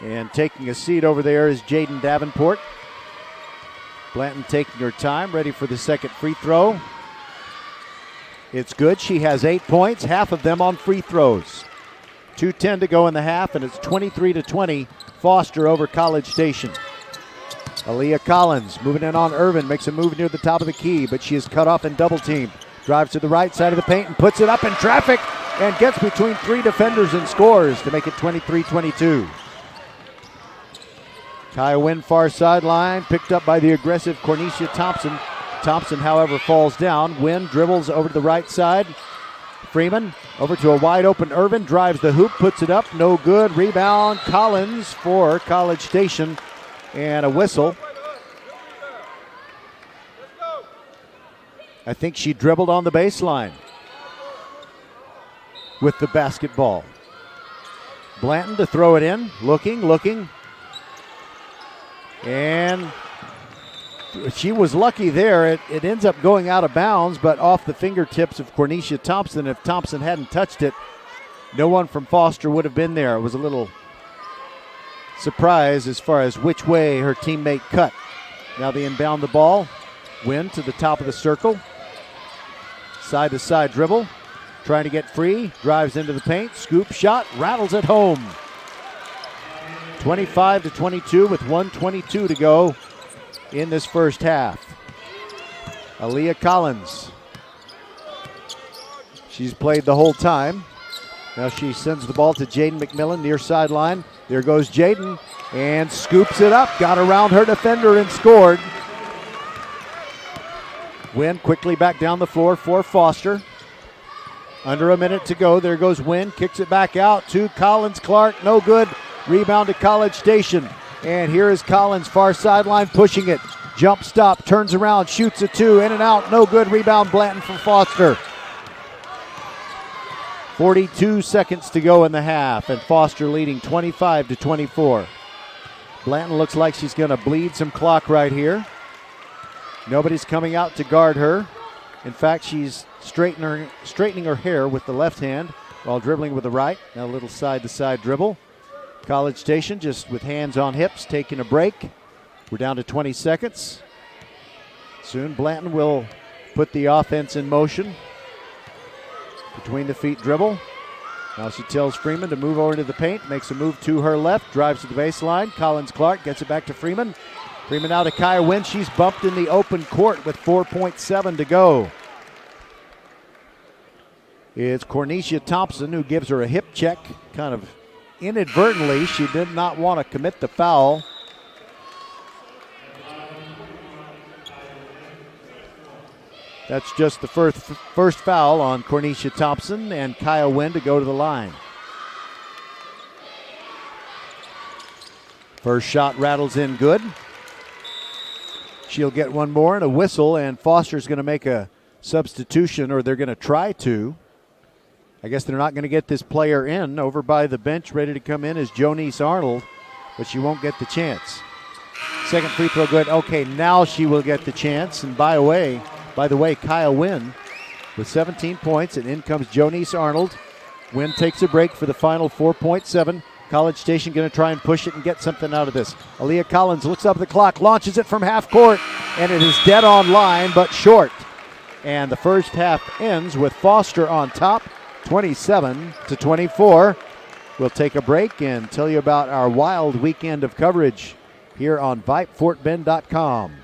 S1: And taking a seat over there is Jaden Davenport. Blanton taking her time, ready for the second free throw. It's good. She has 8 points, half of them on free throws. 2:10 to go in the half, and it's 23-20. Foster over College Station. Aaliyah Collins moving in on Irvin, makes a move near the top of the key, but she is cut off and double teamed. Drives to the right side of the paint and puts it up in traffic and gets between 3 defenders and scores to make it 23-22. Kaya Wynn far sideline, picked up by the aggressive Cornecia Thompson. Thompson, however, falls down. Wynn dribbles over to the right side. Freeman over to a wide open Irvin, drives the hoop, puts it up, no good. Rebound, Collins for College Station, and a whistle. I think she dribbled on the baseline with the basketball. Blanton to throw it in, looking. And she was lucky there. It ends up going out of bounds, but off the fingertips of Cornecia Thompson. If Thompson hadn't touched it, no one from Foster would have been there. It was a little surprise as far as which way her teammate cut. Now they inbound the ball. Wynn to the top of the circle. Side-to-side dribble. Trying to get free. Drives into the paint. Scoop shot. Rattles it home. 25-22 with 1:22 to go in this first half. Aaliyah Collins. She's played the whole time. Now she sends the ball to Jaden McMillan near sideline. There goes Jaden and scoops it up. Got around her defender and scored. Wynn quickly back down the floor for Foster. Under a minute to go. There goes Wynn. Kicks it back out to Collins Clark. No good. Rebound to College Station. And here is Collins, far sideline, pushing it. Jump stop, turns around, shoots a 2, in and out, no good. Rebound, Blanton for Foster. 42 seconds to go in the half, and Foster leading 25-24. Blanton looks like she's going to bleed some clock right here. Nobody's coming out to guard her. In fact, she's straightening her hair with the left hand while dribbling with the right. Now a little side-to-side dribble. College Station just with hands on hips, taking a break. We're down to 20 seconds. Soon Blanton will put the offense in motion. Between the feet dribble. Now she tells Freeman to move over into the paint, makes a move to her left, drives to the baseline. Collins Clark gets it back to Freeman. Freeman out to Kaya Wynn. She's bumped in the open court with 4.7 to go. It's Cornecia Thompson who gives her a hip check, kind of inadvertently. She did not want to commit the foul. That's just the first foul on Cornecia Thompson, and Kaya Wynn to go to the line. First shot rattles in good. She'll get one more and a whistle, and Foster's going to make a substitution, or they're going to try to. I guess they're not going to get this player in. Over by the bench, ready to come in, is Jonice Arnold, but she won't get the chance. Second free throw good. Okay, now she will get the chance. And by the way, Kaya Wynn with 17 points, and in comes Jonice Arnold. Wynn takes a break for the final 4.7. College Station going to try and push it and get something out of this. Aaliyah Collins looks up at the clock, launches it from half court, and it is dead on line, but short. And the first half ends with Foster on top, 27-24. We'll take a break and tell you about our wild weekend of coverage here on VypeFortBend.com.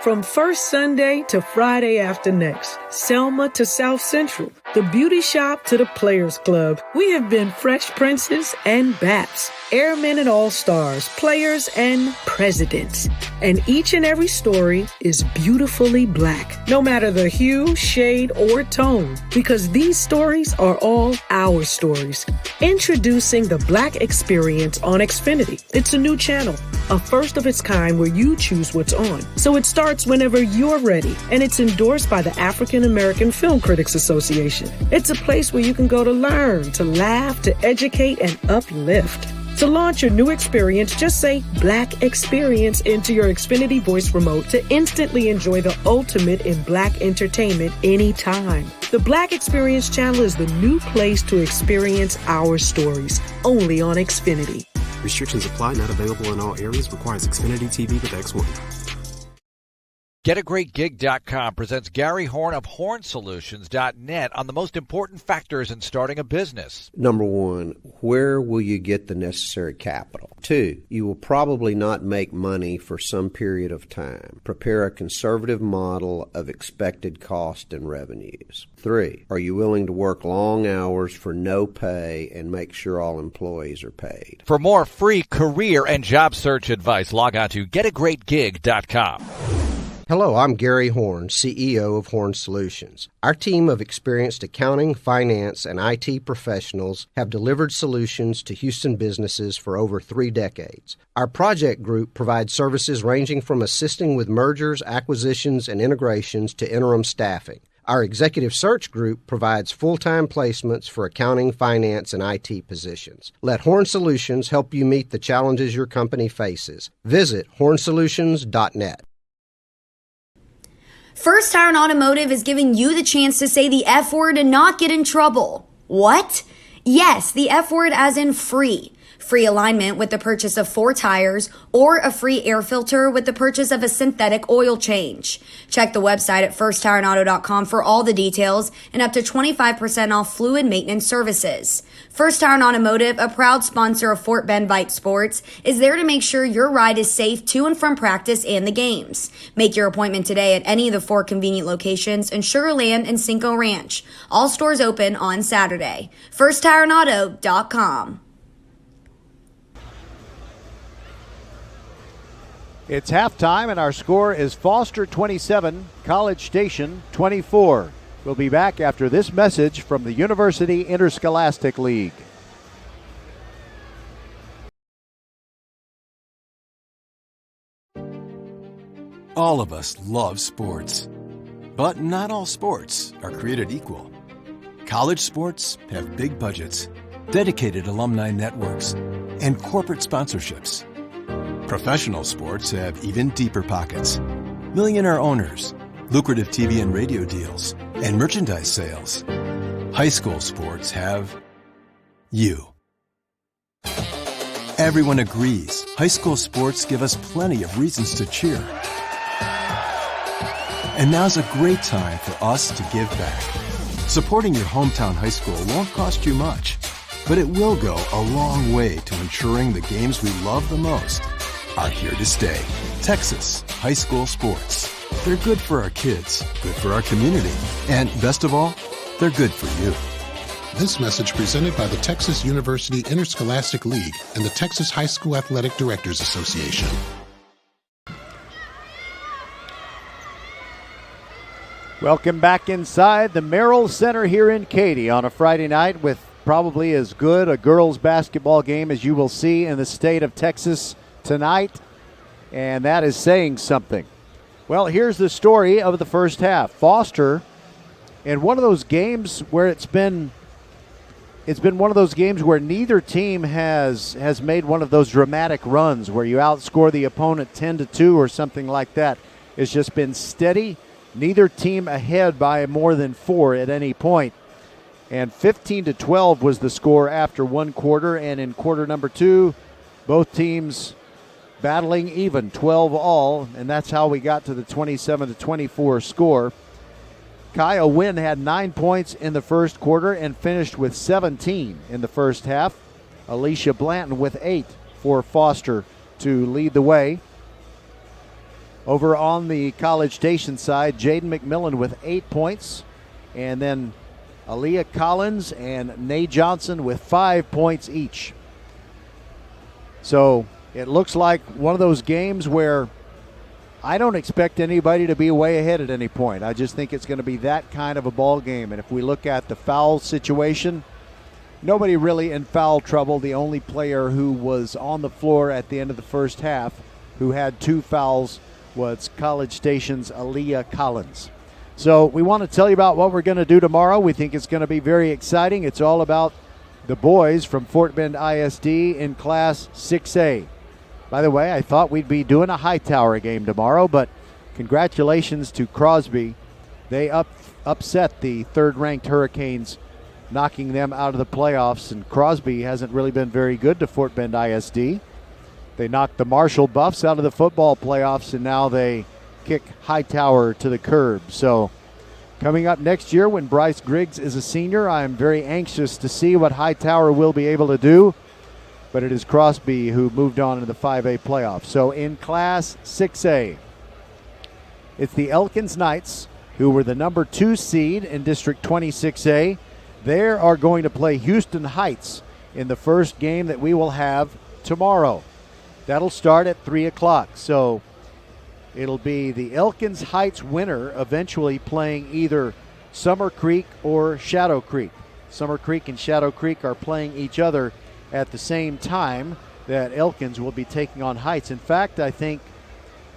S2: From first Sunday to Friday after next, Selma to South Central, the beauty shop to the Players Club, we have been Fresh Princes and Baps, airmen and all-stars, players and presidents. And each and every story is beautifully black, no matter the hue, shade, or tone, because these stories are all our stories. Introducing the Black Experience on Xfinity. It's a new channel, a first of its kind where you choose what's on. So it starts whenever you're ready, and it's endorsed by the African American Film Critics Association. It's a place where you can go to learn, to laugh, to educate, and uplift. To launch your new experience, just say Black Experience into your Xfinity voice remote to instantly enjoy the ultimate in Black entertainment anytime. The Black Experience channel is the new place to experience our stories, only on Xfinity.
S3: Restrictions apply, not available in all areas, requires Xfinity TV with X1.
S6: GetAGreatGig.com presents Gary Horn of HornSolutions.net on the most important factors in starting a business.
S7: Number one, where will you get the necessary capital? 2, you will probably not make money for some period of time. Prepare a conservative model of expected cost and revenues. 3, are you willing to work long hours for no pay and make sure all employees are paid?
S6: For more free career and job search advice, log on to GetAGreatGig.com.
S7: Hello, I'm Gary Horn, CEO of Horn Solutions. Our team of experienced accounting, finance, and IT professionals have delivered solutions to Houston businesses for over 3 decades. Our project group provides services ranging from assisting with mergers, acquisitions, and integrations to interim staffing. Our executive search group provides full-time placements for accounting, finance, and IT positions. Let Horn Solutions help you meet the challenges your company faces. Visit hornsolutions.net.
S14: First Tire and Automotive is giving you the chance to say the F word and not get in trouble. What? Yes, the F word as in free. Free alignment with the purchase of 4 tires or a free air filter with the purchase of a synthetic oil change. Check the website at firsttireandauto.com for all the details and up to 25% off fluid maintenance services. First Tire and Automotive, a proud sponsor of Fort Bend Vype Sports, is there to make sure your ride is safe to and from practice and the games. Make your appointment today at any of the 4 convenient locations in Sugar Land and Cinco Ranch. All stores open on Saturday. FirstTireandAuto.com.
S1: It's halftime, and our score is Foster 27, College Station 24. We'll be back after this message from the University Interscholastic League.
S16: All of us love sports, but not all sports are created equal. College sports have big budgets, dedicated alumni networks, and corporate sponsorships. Professional sports have even deeper pockets. Millionaire owners, lucrative TV and radio deals, and merchandise sales. High school sports have you. Everyone agrees high school sports give us plenty of reasons to cheer. And now's a great time for us to give back. Supporting your hometown high school won't cost you much, but it will go a long way to ensuring the games we love the most are here to stay. Texas high school sports. They're good for our kids, good for our community, and best of all, they're good for you.
S13: This message presented by the Texas University Interscholastic League and the Texas High School Athletic Directors Association.
S1: Welcome back inside the Merrill Center here in Katy on a Friday night with probably as good a girls basketball game as you will see in the state of Texas tonight, and that is saying something. Well, here's the story of the first half. Foster, in one of those games where it's been one of those games where neither team has made one of those dramatic runs where you outscore the opponent 10-2 or something like that. It's just been steady. Neither team ahead by more than 4 at any point. And 15-12 was the score after one quarter, and in quarter number 2, both teams battling even, 12 all, and that's how we got to the 27-24 score. Kyle Wynn had 9 points in the first quarter and finished with 17 in the first half. Alicia Blanton with 8 for Foster to lead the way. Over on the College Station side, Jaden McMillan with 8 points. And then Aaliyah Collins and Nay Johnson with 5 points each. So it looks like one of those games where I don't expect anybody to be way ahead at any point. I just think it's going to be that kind of a ball game. And if we look at the foul situation, nobody really in foul trouble. The only player who was on the floor at the end of the first half who had 2 fouls was College Station's Aaliyah Collins. So we want to tell you about what we're going to do tomorrow. We think it's going to be very exciting. It's all about the boys from Fort Bend ISD in Class 6A. By the way, I thought we'd be doing a Hightower game tomorrow, but congratulations to Crosby. They upset the third-ranked Hurricanes, knocking them out of the playoffs, and Crosby hasn't really been very good to Fort Bend ISD. They knocked the Marshall Buffs out of the football playoffs, and now they kick Hightower to the curb. So coming up next year when Bryce Griggs is a senior, I am very anxious to see what Hightower will be able to do. But it is Crosby who moved on into the 5A playoffs. So in Class 6A, it's the Elkins Knights, who were the number 2 seed in District 26A. They are going to play Houston Heights in the first game that we will have tomorrow. That'll start at 3 o'clock. So it'll be the Elkins Heights winner eventually playing either Summer Creek or Shadow Creek. Summer Creek and Shadow Creek are playing each other at the same time that Elkins will be taking on Heights. In fact, I think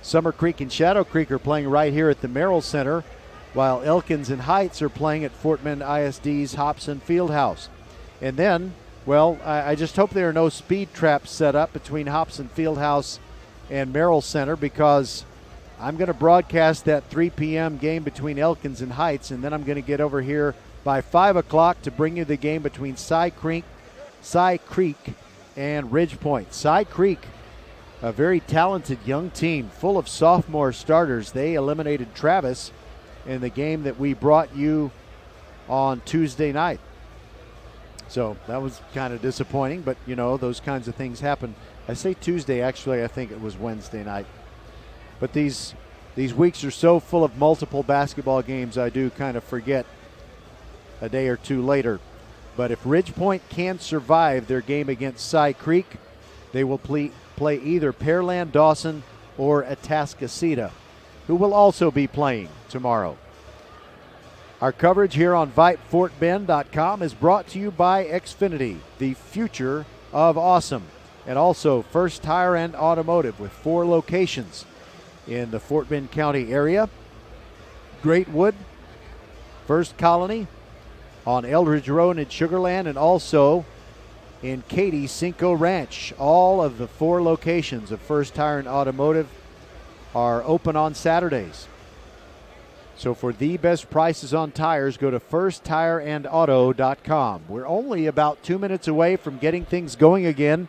S1: Summer Creek and Shadow Creek are playing right here at the Merrill Center, while Elkins and Heights are playing at Fort Bend ISD's Hobson Fieldhouse. And then, well, I just hope there are no speed traps set up between Hobson Fieldhouse and Merrill Center, because I'm going to broadcast that 3 p.m. game between Elkins and Heights, and then I'm going to get over here by 5 o'clock to bring you the game between Cy Creek and Ridge Point. Cy Creek, a very talented young team full of sophomore starters. They eliminated Travis in the game that we brought you on Tuesday night. So that was kind of disappointing, but you know, those kinds of things happen. I say Tuesday, actually I think it was Wednesday night. But these weeks are so full of multiple basketball games, I do kind of forget a day or two later. But if Ridge Point can survive their game against Cy Creek, they will play either Pearland Dawson or Atascocita, who will also be playing tomorrow. Our coverage here on VypeFortBend.com is brought to you by Xfinity, the future of awesome, and also First Tire and Automotive with 4 locations in the Fort Bend County area. Greatwood, First Colony, on Eldridge Road in Sugar Land, and also in Katy, Cinco Ranch. All of the 4 locations of First Tire and Automotive are open on Saturdays. So for the best prices on tires, go to firsttireandauto.com. We're only about 2 minutes away from getting things going again.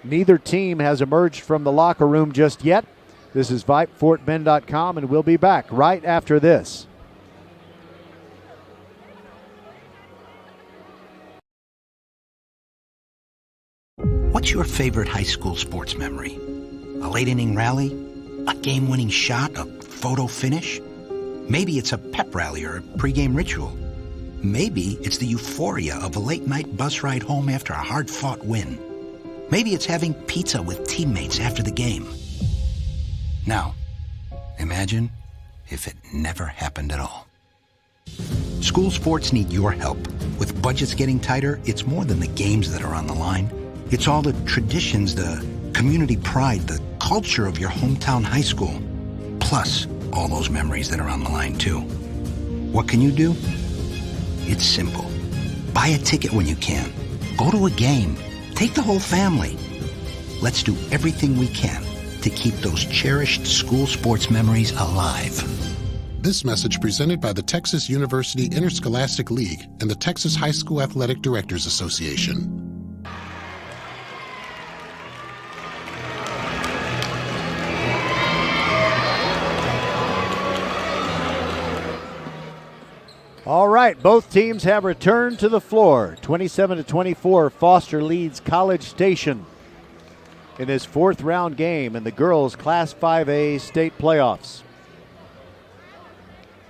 S1: Neither team has emerged from the locker room just yet. This is VypeFortBend.com, and we'll be back right after this.
S17: What's your favorite high school sports memory? A late inning rally? A game-winning shot? A photo finish? Maybe it's a pep rally or a pregame ritual. Maybe it's the euphoria of a late-night bus ride home after a hard-fought win. Maybe it's having pizza with teammates after the game. Now, imagine if it never happened at all. School sports need your help. With budgets getting tighter, it's more than the games that are on the line. It's all the traditions, the community pride, the culture of your hometown high school. Plus, all those memories that are on the line, too. What can you do? It's simple. Buy a ticket when you can. Go to a game. Take the whole family. Let's do everything we can to keep those cherished school sports memories alive.
S13: This message presented by the Texas University Interscholastic League and the Texas High School Athletic Directors Association.
S1: All right, both teams have returned to the floor. 27-24, Foster leads College Station. in this fourth round game in the girls Class 5A state playoffs.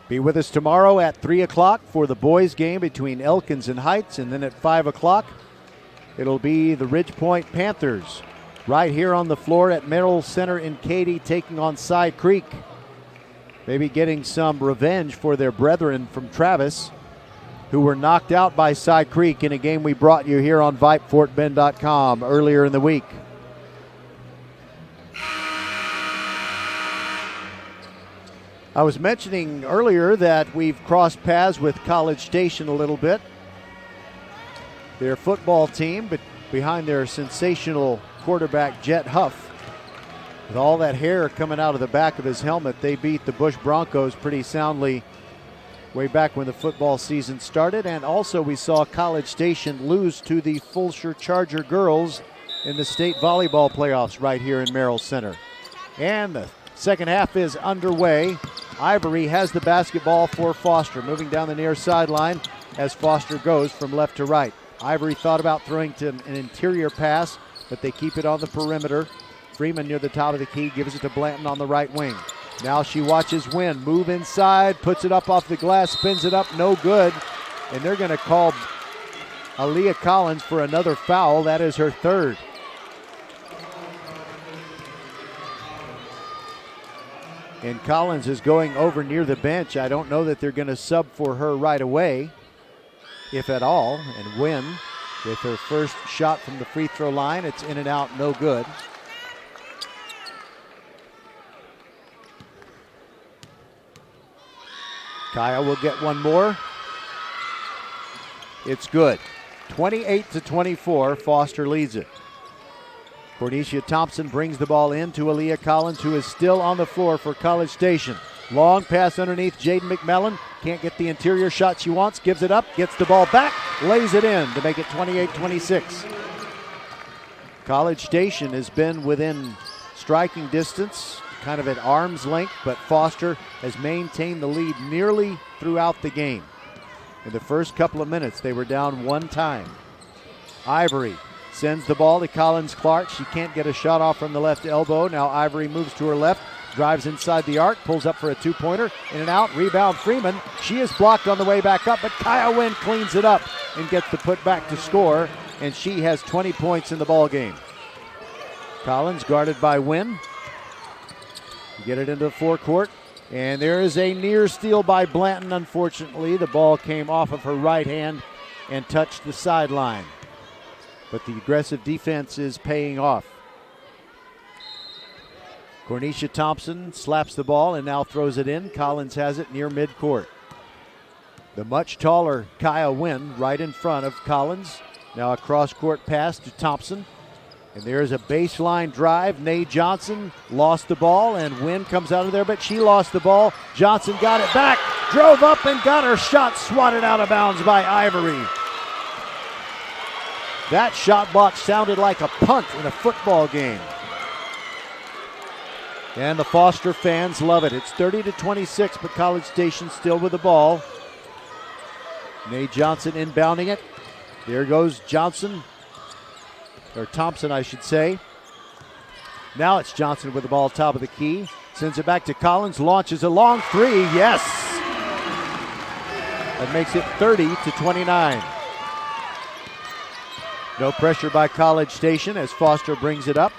S1: Be with us tomorrow at 3 o'clock for the boys game between Elkins and Heights, and then at 5 o'clock it'll be the Ridge Point Panthers right here on the floor at Merrill Center in Katy taking on Cy Creek. Maybe getting some revenge for their brethren from Travis who were knocked out by Cy Creek in a game we brought you here on VypeFortBend.com earlier in the week. I was mentioning earlier that we've crossed paths with College Station a little bit. Their football team, but behind their sensational quarterback Jet Huff, with all that hair coming out of the back of his helmet, they beat the Bush Broncos pretty soundly way back when the football season started. And also we saw College Station lose to the Fulshear Charger girls in the state volleyball playoffs right here in Merrill Center. And the second half is underway. Ivory has the basketball for Foster, moving down the near sideline as Foster goes from left to right. Ivory thought about throwing to an interior pass, but they keep it on the perimeter. Freeman near the top of the key gives it to Blanton on the right wing. Now she watches Wynn move inside, puts it up off the glass, spins it up, no good. And they're going to call Aaliyah Collins for another foul. That is her third. And Collins is going over near the bench. I don't know that they're going to sub for her right away, if at all. And Wynn with her first shot from the free throw line. It's in and out, no good. Kaya will get one more. It's good. 28-24, Foster leads it. Cornesia Thompson brings the ball in to Aaliyah Collins, who is still on the floor for College Station. Long pass underneath Jaden McMillan. Can't get the interior shot she wants. Gives it up, gets the ball back, lays it in to make it 28-26. College Station has been within striking distance, kind of at arm's length, but Foster has maintained the lead nearly throughout the game. In the first couple of minutes, they were down one time. Ivory sends the ball to Collins Clark. She can't get a shot off from the left elbow. Now Ivory moves to her left, drives inside the arc, pulls up for a two-pointer, in and out, rebound Freeman. She is blocked on the way back up, but Kaya Wynn cleans it up and gets the putback to score, and she has 20 points in the ball game. Collins guarded by Wynn. Get it into the forecourt, and there is a near steal by Blanton. Unfortunately, the ball came off of her right hand and touched the sideline. But the aggressive defense is paying off. Cornesia Thompson slaps the ball and now throws it in. Collins has it near midcourt. The much taller Kaya Wynn right in front of Collins. Now a cross-court pass to Thompson. And there's a baseline drive. Nay Johnson lost the ball, and Wynn comes out of there, but she lost the ball. Johnson got it back, drove up and got her shot swatted out of bounds by Ivory. That shot block sounded like a punt in a football game. And the Foster fans love it. It's 30-26, but College Station still with the ball. Nay Johnson inbounding it. There goes Johnson. Or Thompson, I should say. Now it's Johnson with the ball top of the key. Sends it back to Collins, launches a long three. Yes! That makes it 30-29. No pressure by College Station as Foster brings it up.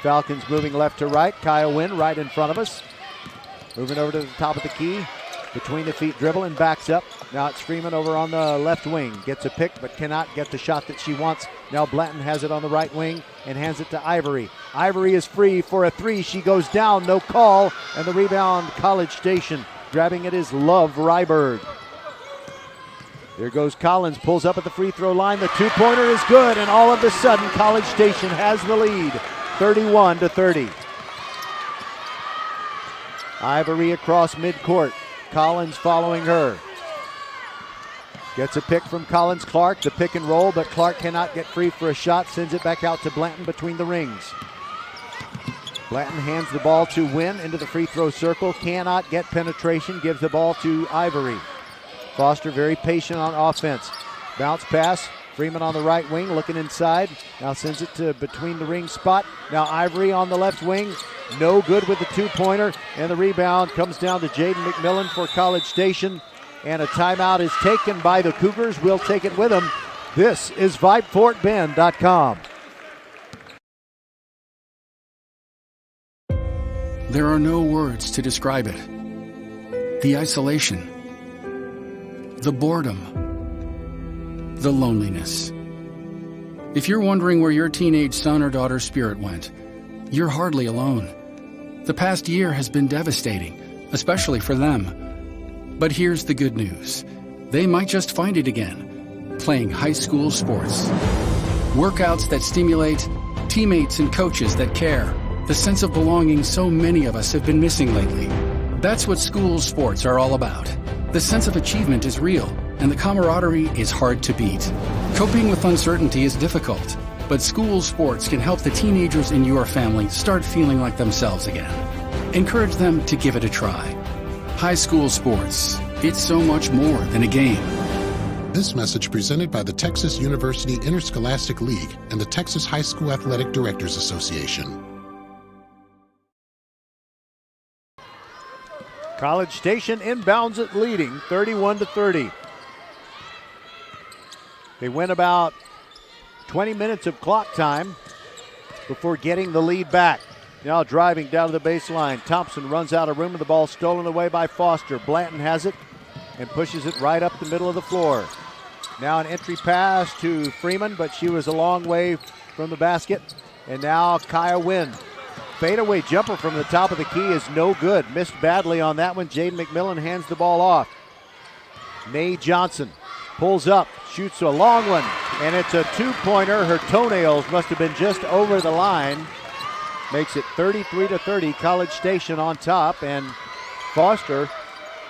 S1: Falcons moving left to right. Kaya Wynn right in front of us. Moving over to the top of the key. Between the feet dribble and backs up. Now it's Freeman over on the left wing. Gets a pick but cannot get the shot that she wants. Now Blanton has it on the right wing and hands it to Ivory. Ivory is free for a three. She goes down, no call. And the rebound, College Station. Grabbing it is Love Ryberg. There goes Collins, pulls up at the free throw line. The two-pointer is good, and all of a sudden College Station has the lead, 31-30. Ivory across midcourt. Collins following her. Gets a pick from Collins Clark, the pick and roll, but Clark cannot get free for a shot. Sends it back out to Blanton between the rings. Blanton hands the ball to Wynn into the free throw circle. Cannot get penetration. Gives the ball to Ivory. Foster very patient on offense. Bounce pass Freeman on the right wing, looking inside. Now sends it to between the ring spot. Now Ivory on the left wing. No good with the two-pointer. And the rebound comes down to Jaden McMillan for College Station. And a timeout is taken by the Cougars. We'll take it with them. This is VypeFortBend.com.
S12: There are no words to describe it. The isolation, the boredom, the loneliness. If you're wondering where your teenage son or daughter's spirit went, you're hardly alone. The past year has been devastating, especially for them. But here's the good news. They might just find it again, playing high school sports. Workouts that stimulate, teammates and coaches that care, the sense of belonging so many of us have been missing lately. That's what school sports are all about. The sense of achievement is real, and the camaraderie is hard to beat. Coping with uncertainty is difficult, but school sports can help the teenagers in your family start feeling like themselves again. Encourage them to give it a try. High school sports, it's so much more than a game.
S13: This message presented by the Texas University Interscholastic League and the Texas High School Athletic Directors Association.
S1: College Station inbounds it, leading 31-30. They went about 20 minutes of clock time before getting the lead back. Now driving down to the baseline. Thompson runs out of room and the ball stolen away by Foster. Blanton has it and pushes it right up the middle of the floor. Now an entry pass to Freeman, but she was a long way from the basket. And now Kaya Wynn. Fadeaway jumper from the top of the key is no good. Missed badly on that one. Jaden McMillan hands the ball off. Mae Johnson pulls up, shoots a long one, and it's a two-pointer. Her toenails must have been just over the line. Makes it 33-30. College Station on top, and Foster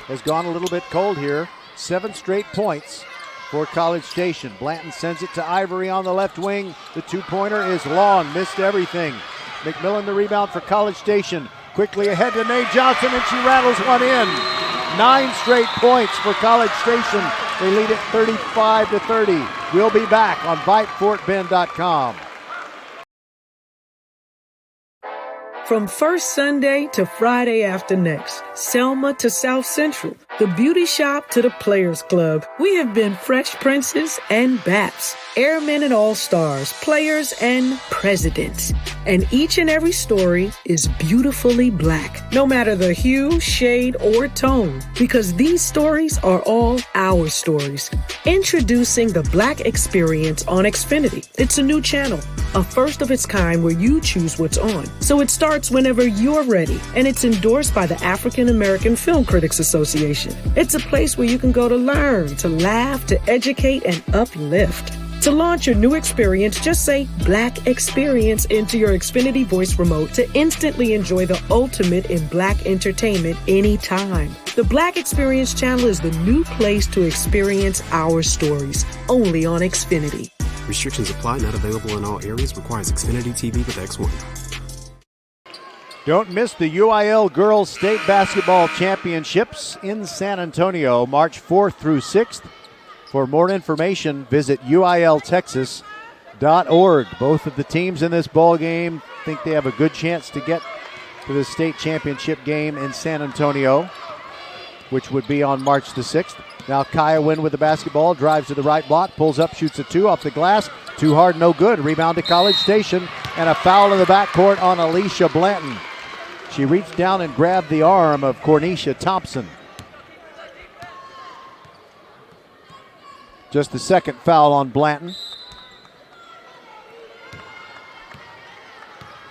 S1: has gone a little bit cold here. 7 straight points for College Station. Blanton sends it to Ivory on the left wing. The two-pointer is long, missed everything. McMillan the rebound for College Station. Quickly ahead to Mae Johnson, and she rattles one in. 9 straight points for College Station. They lead it 35-30. We'll be back on VypeFortBend.com.
S2: From first Sunday to Friday after next, Selma to South Central, the beauty shop to the Players Club, we have been Fresh Princes and Baps, Airmen and All-Stars, Players and Presidents. And each and every story is beautifully black, no matter the hue, shade, or tone, because these stories are all our stories. Introducing the Black Experience on Xfinity. It's a new channel, a first of its kind where you choose what's on. So it starts whenever you're ready, and it's endorsed by the African American Film Critics Association. It's a place where you can go to learn, to laugh, to educate, and uplift. To launch your new experience, just say Black Experience into your Xfinity voice remote to instantly enjoy the ultimate in Black entertainment anytime. The Black Experience channel is the new place to experience our stories, only on Xfinity.
S3: Restrictions apply, not available in all areas, requires Xfinity TV with X1.
S1: Don't miss the UIL Girls State Basketball Championships in San Antonio, March 4th through 6th. For more information, visit uiltexas.org. Both of the teams in this ball game think they have a good chance to get to the state championship game in San Antonio, which would be on March the 6th. Now Kaya Wynn with the basketball, drives to the right block, pulls up, shoots a 2 off the glass. Too hard, no good. Rebound to College Station, and a foul in the backcourt on Alicia Blanton. She reached down and grabbed the arm of Cornisha Thompson. Just the second foul on Blanton.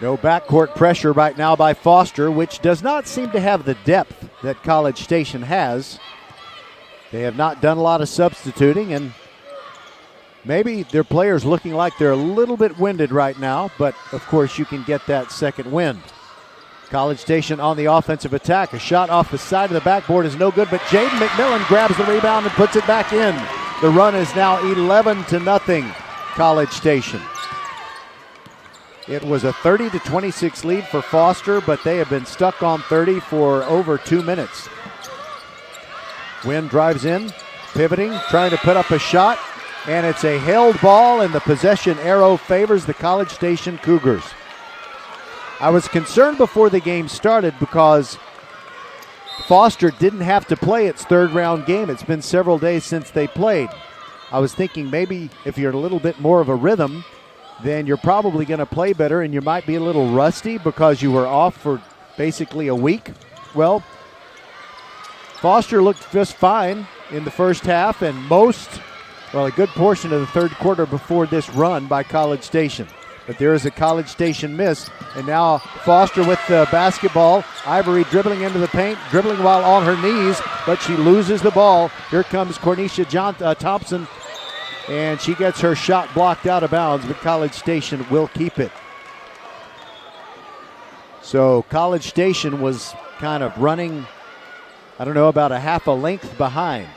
S1: No backcourt pressure right now by Foster, which does not seem to have the depth that College Station has. They have not done a lot of substituting, and maybe their players looking like they're a little bit winded right now, but of course you can get that second wind. College Station on the offensive attack. A shot off the side of the backboard is no good, but Jaden McMillan grabs the rebound and puts it back in. The run is now 11-0 College Station. It was a 30-26 lead for Foster, but they have been stuck on 30 for over 2 minutes. Wynn drives in, pivoting, trying to put up a shot. And it's a held ball, and the possession arrow favors the College Station Cougars. I was concerned before the game started because Foster didn't have to play its third-round game. It's been several days since they played. I was thinking maybe if you're a little bit more of a rhythm, then you're probably going to play better, and you might be a little rusty because you were off for basically a week. Well, Foster looked just fine in the first half and a good portion of the third quarter before this run by College Station. But there is a College Station miss, and now Foster with the basketball. Ivory dribbling into the paint, dribbling while on her knees, but she loses the ball. Here comes Cornisha Thompson, and she gets her shot blocked out of bounds, but College Station will keep it. So College Station was kind of running, about a half a length behind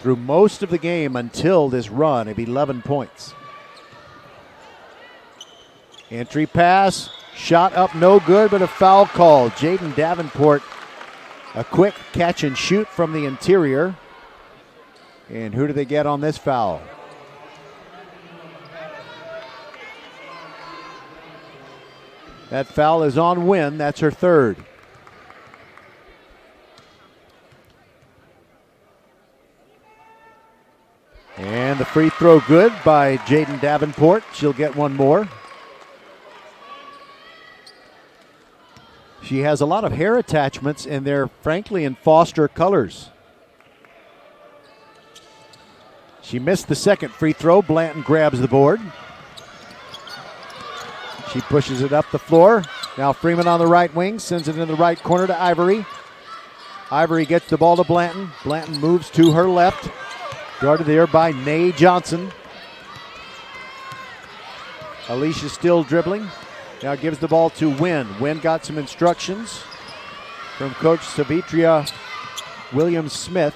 S1: through most of the game until this run of 11 points. Entry pass, shot up no good, but a foul call. Jaden Davenport, a quick catch and shoot from the interior. And who do they get on this foul? That foul is on Wynn. That's her third. And the free throw good by Jaden Davenport. She'll get one more. She has a lot of hair attachments, and they're frankly in Foster colors. She missed the second free throw. Blanton grabs the board. She pushes it up the floor. Now Freeman on the right wing, sends it in the right corner to Ivory. Ivory gets the ball to Blanton. Blanton moves to her left. Guarded there by Nay Johnson. Alicia still dribbling. Now gives the ball to Wynn. Wynn got some instructions from Coach Savitria Williams-Smith.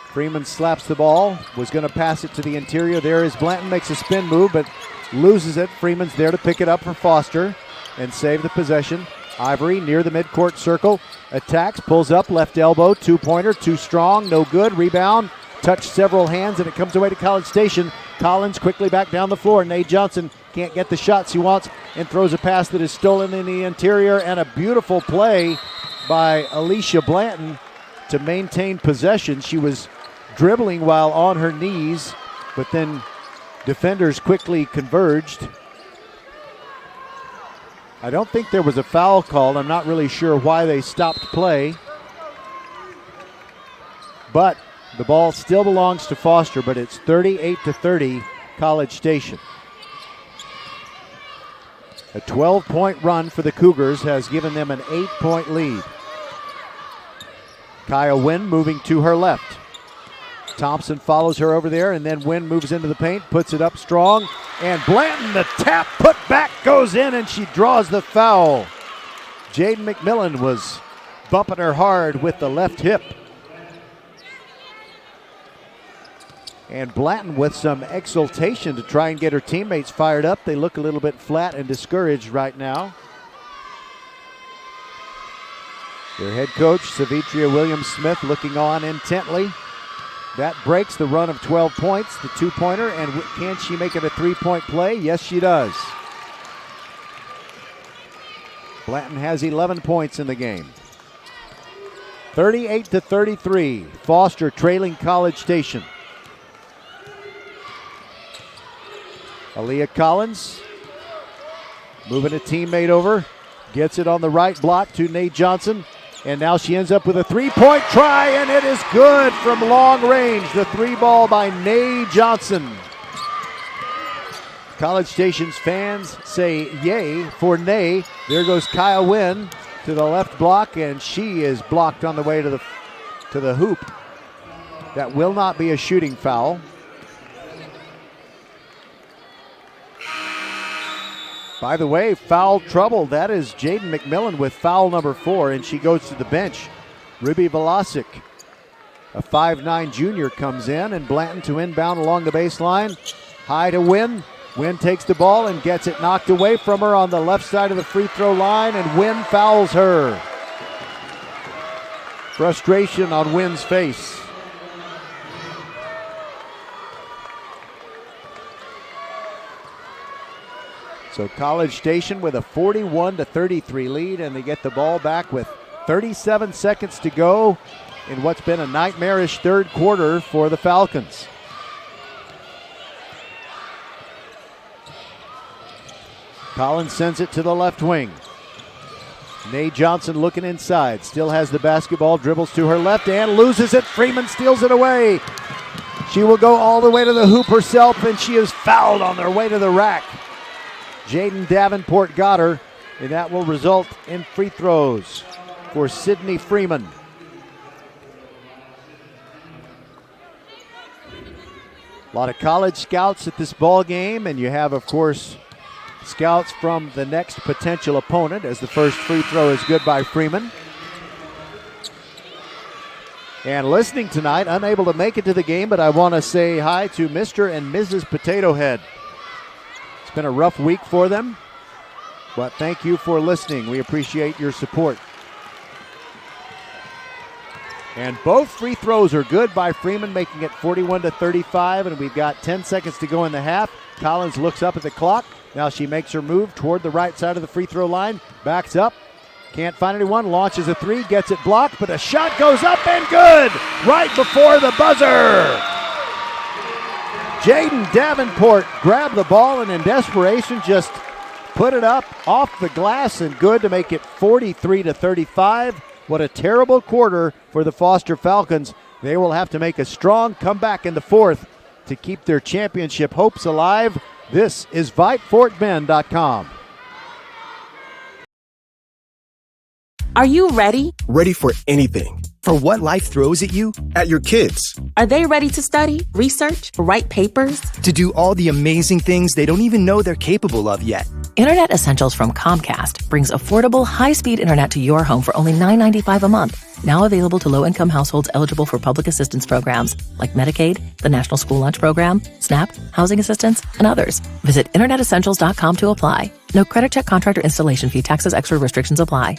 S1: Freeman slaps the ball. Was going to pass it to the interior. There is Blanton, makes a spin move, but loses it. Freeman's there to pick it up for Foster and save the possession. Ivory near the midcourt circle. Attacks, pulls up, left elbow, two-pointer, too strong, no good. Rebound, touched several hands, and it comes away to College Station. Collins quickly back down the floor. Nay Johnson can't get the shots he wants and throws a pass that is stolen in the interior, and a beautiful play by Alicia Blanton to maintain possession. She was dribbling while on her knees, but then defenders quickly converged. I don't think there was a foul called. I'm not really sure why they stopped play. But the ball still belongs to Foster, but it's 38-30 College Station. A 12-point run for the Cougars has given them an 8-point lead. Kaya Wynn moving to her left. Thompson follows her over there, and then Wynn moves into the paint, puts it up strong, and Blanton, the tap put back, goes in, and she draws the foul. Jaden McMillan was bumping her hard with the left hip. And Blanton with some exultation to try and get her teammates fired up. They look a little bit flat and discouraged right now. Their head coach, Savitria Williams-Smith, looking on intently. That breaks the run of 12 points, the two-pointer, and can she make it a three-point play? Yes, she does. Blanton has 11 points in the game. 38-33, Foster trailing College Station. Aaliyah Collins moving a teammate over, gets it on the right block to Nate Johnson. And now she ends up with a three-point try, and it is good from long range. The three ball by Nay Johnson. College Station's fans say yay for Nay. There goes Kaya Wynn to the left block, and she is blocked on the way to the hoop. That will not be a shooting foul. By the way, foul trouble. That is Jaden McMillan with foul number 4, and she goes to the bench. Ruby Velasic, a 5'9 junior, comes in, and Blanton to inbound along the baseline. High to Wynn. Wynn takes the ball and gets it knocked away from her on the left side of the free throw line, and Wynn fouls her. Frustration on Wynn's face. So College Station with a 41-33 lead, and they get the ball back with 37 seconds to go in what's been a nightmarish third quarter for the Falcons. Collins sends it to the left wing. Nay Johnson looking inside, still has the basketball, dribbles to her left and loses it. Freeman steals it away. She will go all the way to the hoop herself, and she is fouled on their way to the rack. Jaden Davenport got her, and that will result in free throws for Sydney Freeman. A lot of college scouts at this ball game, and you have, of course, scouts from the next potential opponent, as the first free throw is good by Freeman. And listening tonight, unable to make it to the game, but I want to say hi to Mr. and Mrs. Potato Head. It's been a rough week for them, but thank you for listening. We appreciate your support. And both free throws are good by Freeman, making it 41-35, and we've got 10 seconds to go in the half. Collins looks up at the clock. Now she makes her move toward the right side of the free throw line, backs up, can't find anyone, launches a three, gets it blocked, but a shot goes up and good right before the buzzer. Jaden Davenport grabbed the ball and in desperation just put it up off the glass and good to make it 43-35. What a terrible quarter for the Foster Falcons. They will have to make a strong comeback in the fourth to keep their championship hopes alive. This is VypeFortBend.com.
S9: Are you ready?
S10: Ready for anything. For what life throws at you, at your kids.
S9: Are they ready to study, research, write papers?
S10: To do all the amazing things they don't even know they're capable of yet.
S11: Internet Essentials from Comcast brings affordable, high-speed internet to your home for only $9.95 a month. Now available to low-income households eligible for public assistance programs like Medicaid, the National School Lunch Program, SNAP, housing assistance, and others. Visit InternetEssentials.com to apply. No credit check, contract, or installation fee. Taxes, extra restrictions apply.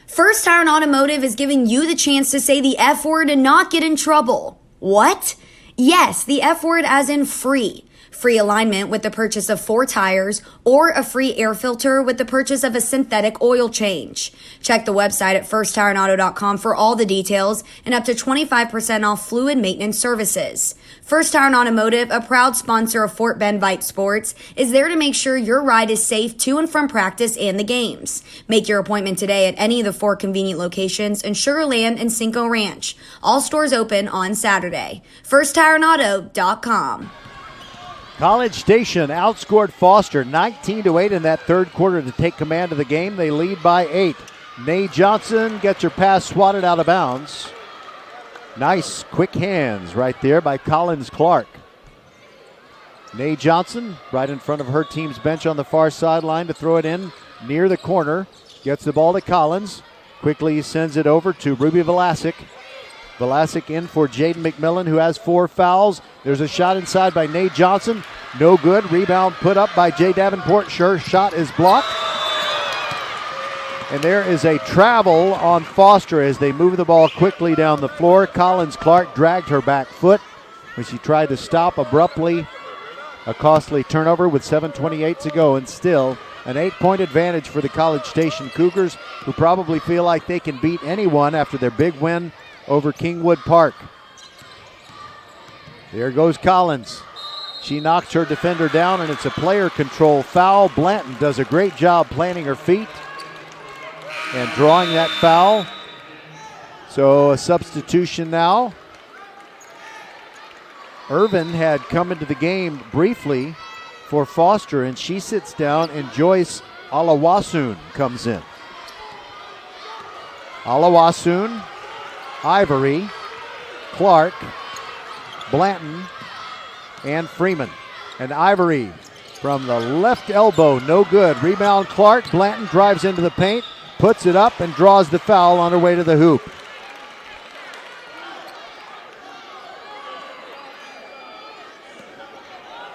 S14: First Tire and Automotive is giving you the chance to say the F word and not get in trouble. What? Yes, the F word as in free. Free alignment with the purchase of 4 tires or a free air filter with the purchase of a synthetic oil change. Check the website at firsttireandauto.com for all the details and up to 25% off fluid maintenance services. First Tire and Automotive, a proud sponsor of Fort Bend Vype Sports, is there to make sure your ride is safe to and from practice and the games. Make your appointment today at any of the 4 convenient locations in Sugar Land and Cinco Ranch. All stores open on Saturday. FirstTireandAuto.com.
S1: College Station outscored Foster 19-8 in that third quarter to take command of the game. They lead by 8. Nay Johnson gets her pass swatted out of bounds. Nice quick hands right there by Collins Clark. Nay Johnson right in front of her team's bench on the far sideline to throw it in near the corner. Gets the ball to Collins. Quickly sends it over to Ruby Velasic. Velasic in for Jaden McMillan, who has 4 fouls. There's a shot inside by Nay Johnson. No good. Rebound put up by Jay Davenport. Sure, shot is blocked. And there is a travel on Foster as they move the ball quickly down the floor. Collins Clark dragged her back foot when she tried to stop abruptly. A costly turnover with 7:28 to go, and still an 8-point advantage for the College Station Cougars, who probably feel like they can beat anyone after their big win over Kingwood Park. There goes Collins. She knocks her defender down, and it's a player control foul. Blanton does a great job planting her feet and drawing that foul. So a substitution now. Irvin had come into the game briefly for Foster, and she sits down, and Joyce Alawasun comes in. Alawasun, Ivory, Clark, Blanton, and Freeman. And Ivory from the left elbow, no good. Rebound Clark. Blanton drives into the paint, puts it up, and draws the foul on her way to the hoop.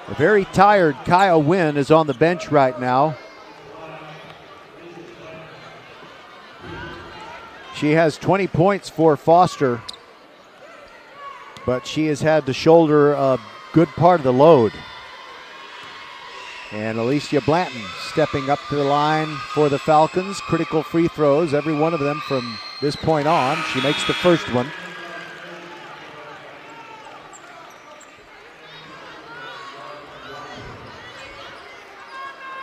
S1: A very tired Kyle Wynn is on the bench right now. She has 20 points for Foster, but she has had to shoulder a good part of the load. And Alicia Blanton stepping up to the line for the Falcons. Critical free throws, every one of them from this point on. She makes the first one.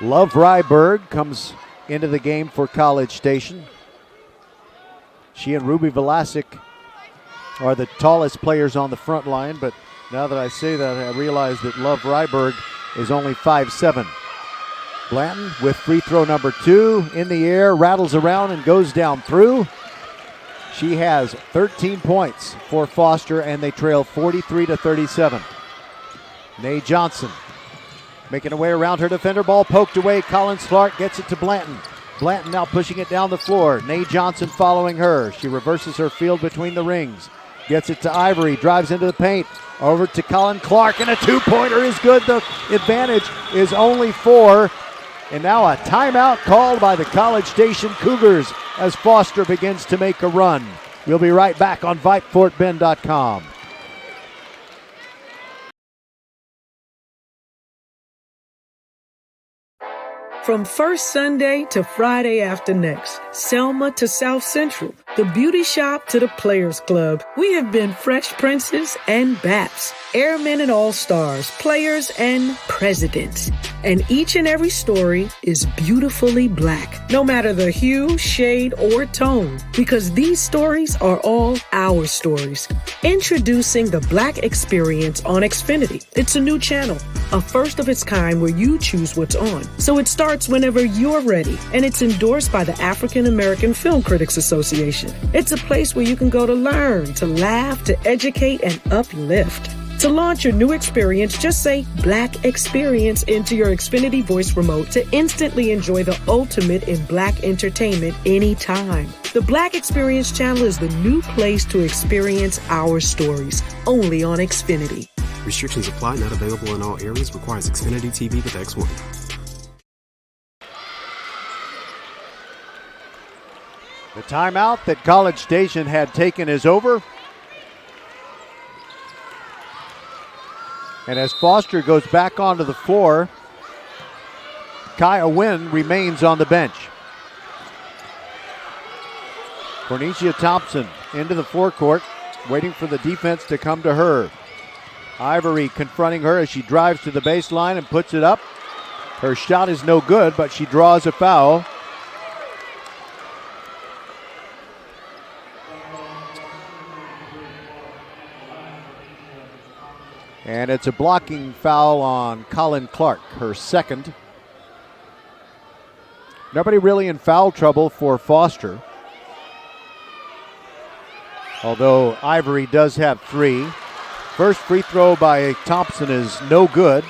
S1: Love Ryberg comes into the game for College Station. She and Ruby Velasic are the tallest players on the front line, but now that I say that, I realize that Love Ryberg is only 5'7". Blanton with free throw number 2 in the air, rattles around and goes down through. She has 13 points for Foster, and they trail 43-37. Nay Johnson making her way around her defender. Ball poked away. Collins Clark gets it to Blanton. Blanton now pushing it down the floor. Nay Johnson following her. She reverses her field between the rings. Gets it to Ivory. Drives into the paint. Over to Colin Clark, and a two-pointer is good. The advantage is only 4. And now a timeout called by the College Station Cougars as Foster begins to make a run. We'll be right back on VypeFortBend.com.
S2: From first Sunday to Friday after next, Selma to South Central, the beauty shop to the Players Club, we have been Fresh Princes and Baps, Airmen and All-Stars, Players and Presidents. And each and every story is beautifully black, no matter the hue, shade, or tone, because these stories are all our stories. Introducing the Black Experience on Xfinity. It's a new channel, a first of its kind where you choose what's on. So it starts whenever you're ready, and it's endorsed by the African American Film Critics Association. It's a place where you can go to learn, to laugh, to educate, and uplift. To launch your new experience, just say Black Experience into your Xfinity voice remote to instantly enjoy the ultimate in Black entertainment anytime. The Black Experience channel is the new place to experience our stories, only on Xfinity.
S3: Restrictions apply, not available in all areas. Requires Xfinity TV with X1.
S1: The timeout that College Station had taken is over. And as Foster goes back onto the floor, Kaya Wynn remains on the bench. Cornesia Thompson into the forecourt, waiting for the defense to come to her. Ivory confronting her as she drives to the baseline and puts it up. Her shot is no good, but she draws a foul. And it's a blocking foul on Colin Clark, her second. Nobody really in foul trouble for Foster, although Ivory does have 3. First free throw by Thompson is no good.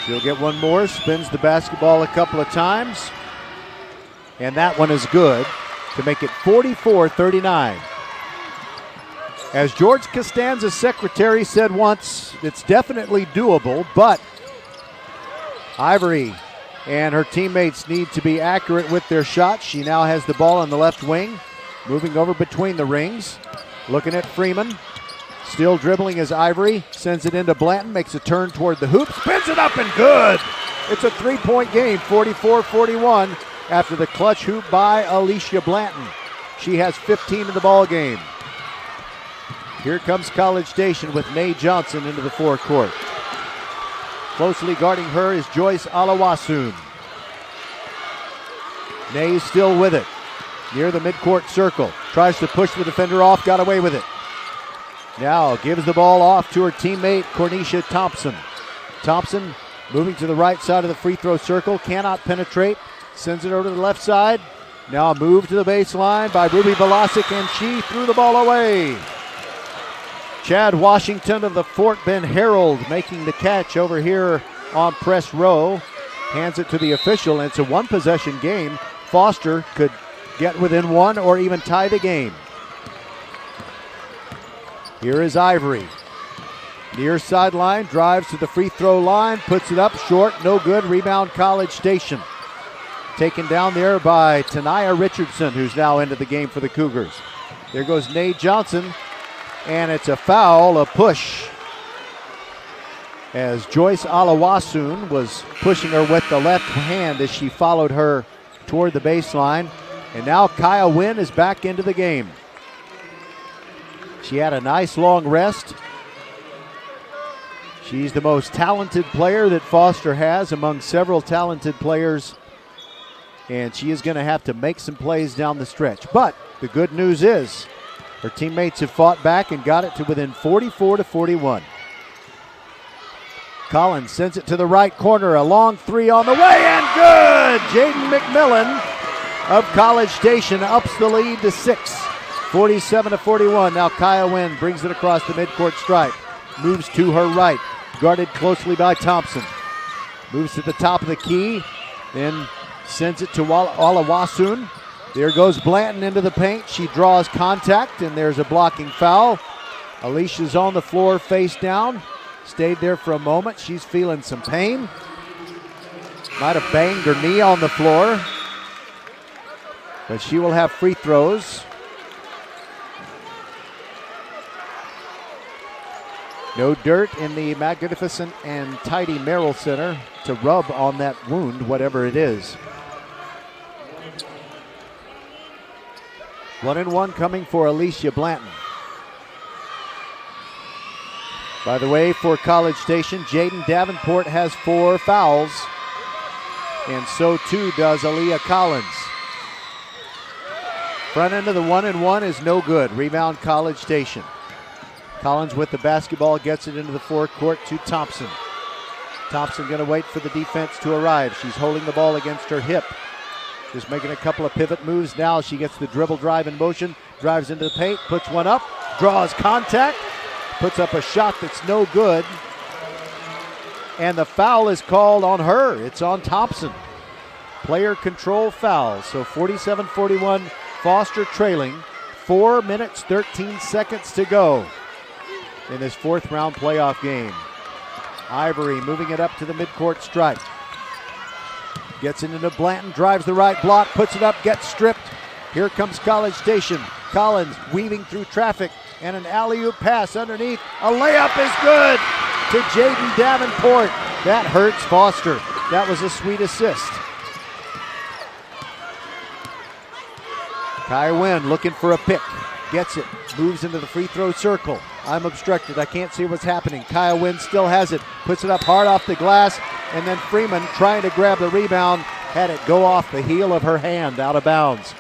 S1: She'll get one more, spins the basketball a couple of times. And that one is good to make it 44-39. As George Costanza's secretary said once, it's definitely doable, but Ivory and her teammates need to be accurate with their shots. She now has the ball on the left wing, moving over between the rings. Looking at Freeman. Still dribbling as Ivory sends it into Blanton, makes a turn toward the hoop, spins it up and good. It's a 3-point game, 44-41. After the clutch hoop by Alicia Blanton. She has 15 in the ball game. Here comes College Station with Mae Johnson into the forecourt. Closely guarding her is Joyce Alawasun. Mae still with it. Near the midcourt circle. Tries to push the defender off, got away with it. Now gives the ball off to her teammate Cornesia Thompson. Thompson moving to the right side of the free throw circle, cannot penetrate. Sends it over to the left side. Now a move to the baseline by Ruby Velasic, and she threw the ball away. Chad Washington of the Fort Bend Herald making the catch over here on press row. Hands it to the official, and it's a one-possession game. Foster could get within one or even tie the game. Here is Ivory. Near sideline, drives to the free throw line, puts it up short, no good. Rebound College Station. Taken down there by Tanaya Richardson, who's now into the game for the Cougars. There goes Nate Johnson, and it's a foul, a push, as Joyce Alawasun was pushing her with the left hand as she followed her toward the baseline. And now Kaya Wynn is back into the game. She had a nice long rest. She's the most talented player that Foster has among several talented players, and she is going to have to make some plays down the stretch. But the good news is her teammates have fought back and got it to within 44-41. Collins sends it to the right corner. A long three on the way, and good! Jaden McMillan of College Station ups the lead to 6, 47-41. Now Kaya Wynn brings it across the midcourt stripe. Moves to her right, guarded closely by Thompson. Moves to the top of the key, then sends it to Alawasun. There goes Blanton into the paint. She draws contact, and there's a blocking foul. Alicia's on the floor face down. Stayed there for a moment. She's feeling some pain. Might have banged her knee on the floor. But she will have free throws. No dirt in the magnificent and tidy Merrill Center to rub on that wound, whatever it is. 1-1 coming for Alicia Blanton. By the way, for College Station, Jaden Davenport has 4 fouls, and so too does Aaliyah Collins. Front end of the 1-1 is no good. Rebound College Station. Collins with the basketball gets it into the forecourt to Thompson. Thompson going to wait for the defense to arrive. She's holding the ball against her hip. Just making a couple of pivot moves. Now she gets the dribble drive in motion, drives into the paint, puts one up, draws contact, puts up a shot that's no good. And the foul is called on her. It's on Thompson. Player control foul. So 47-41, Foster trailing. 4 minutes, 13 seconds to go in this 4th round playoff game. Ivory moving it up to the midcourt stripe. Gets it into Blanton, drives the right block, puts it up, gets stripped. Here comes College Station. Collins weaving through traffic, and an alley-oop pass underneath. A layup is good to Jaden Davenport. That hurts Foster. That was a sweet assist. Kaya Wynn looking for a pick. Gets it, moves into the free throw circle. I'm obstructed, I can't see what's happening. Kaya Wynn still has it, puts it up hard off the glass, and then Freeman trying to grab the rebound, had it go off the heel of her hand out of bounds.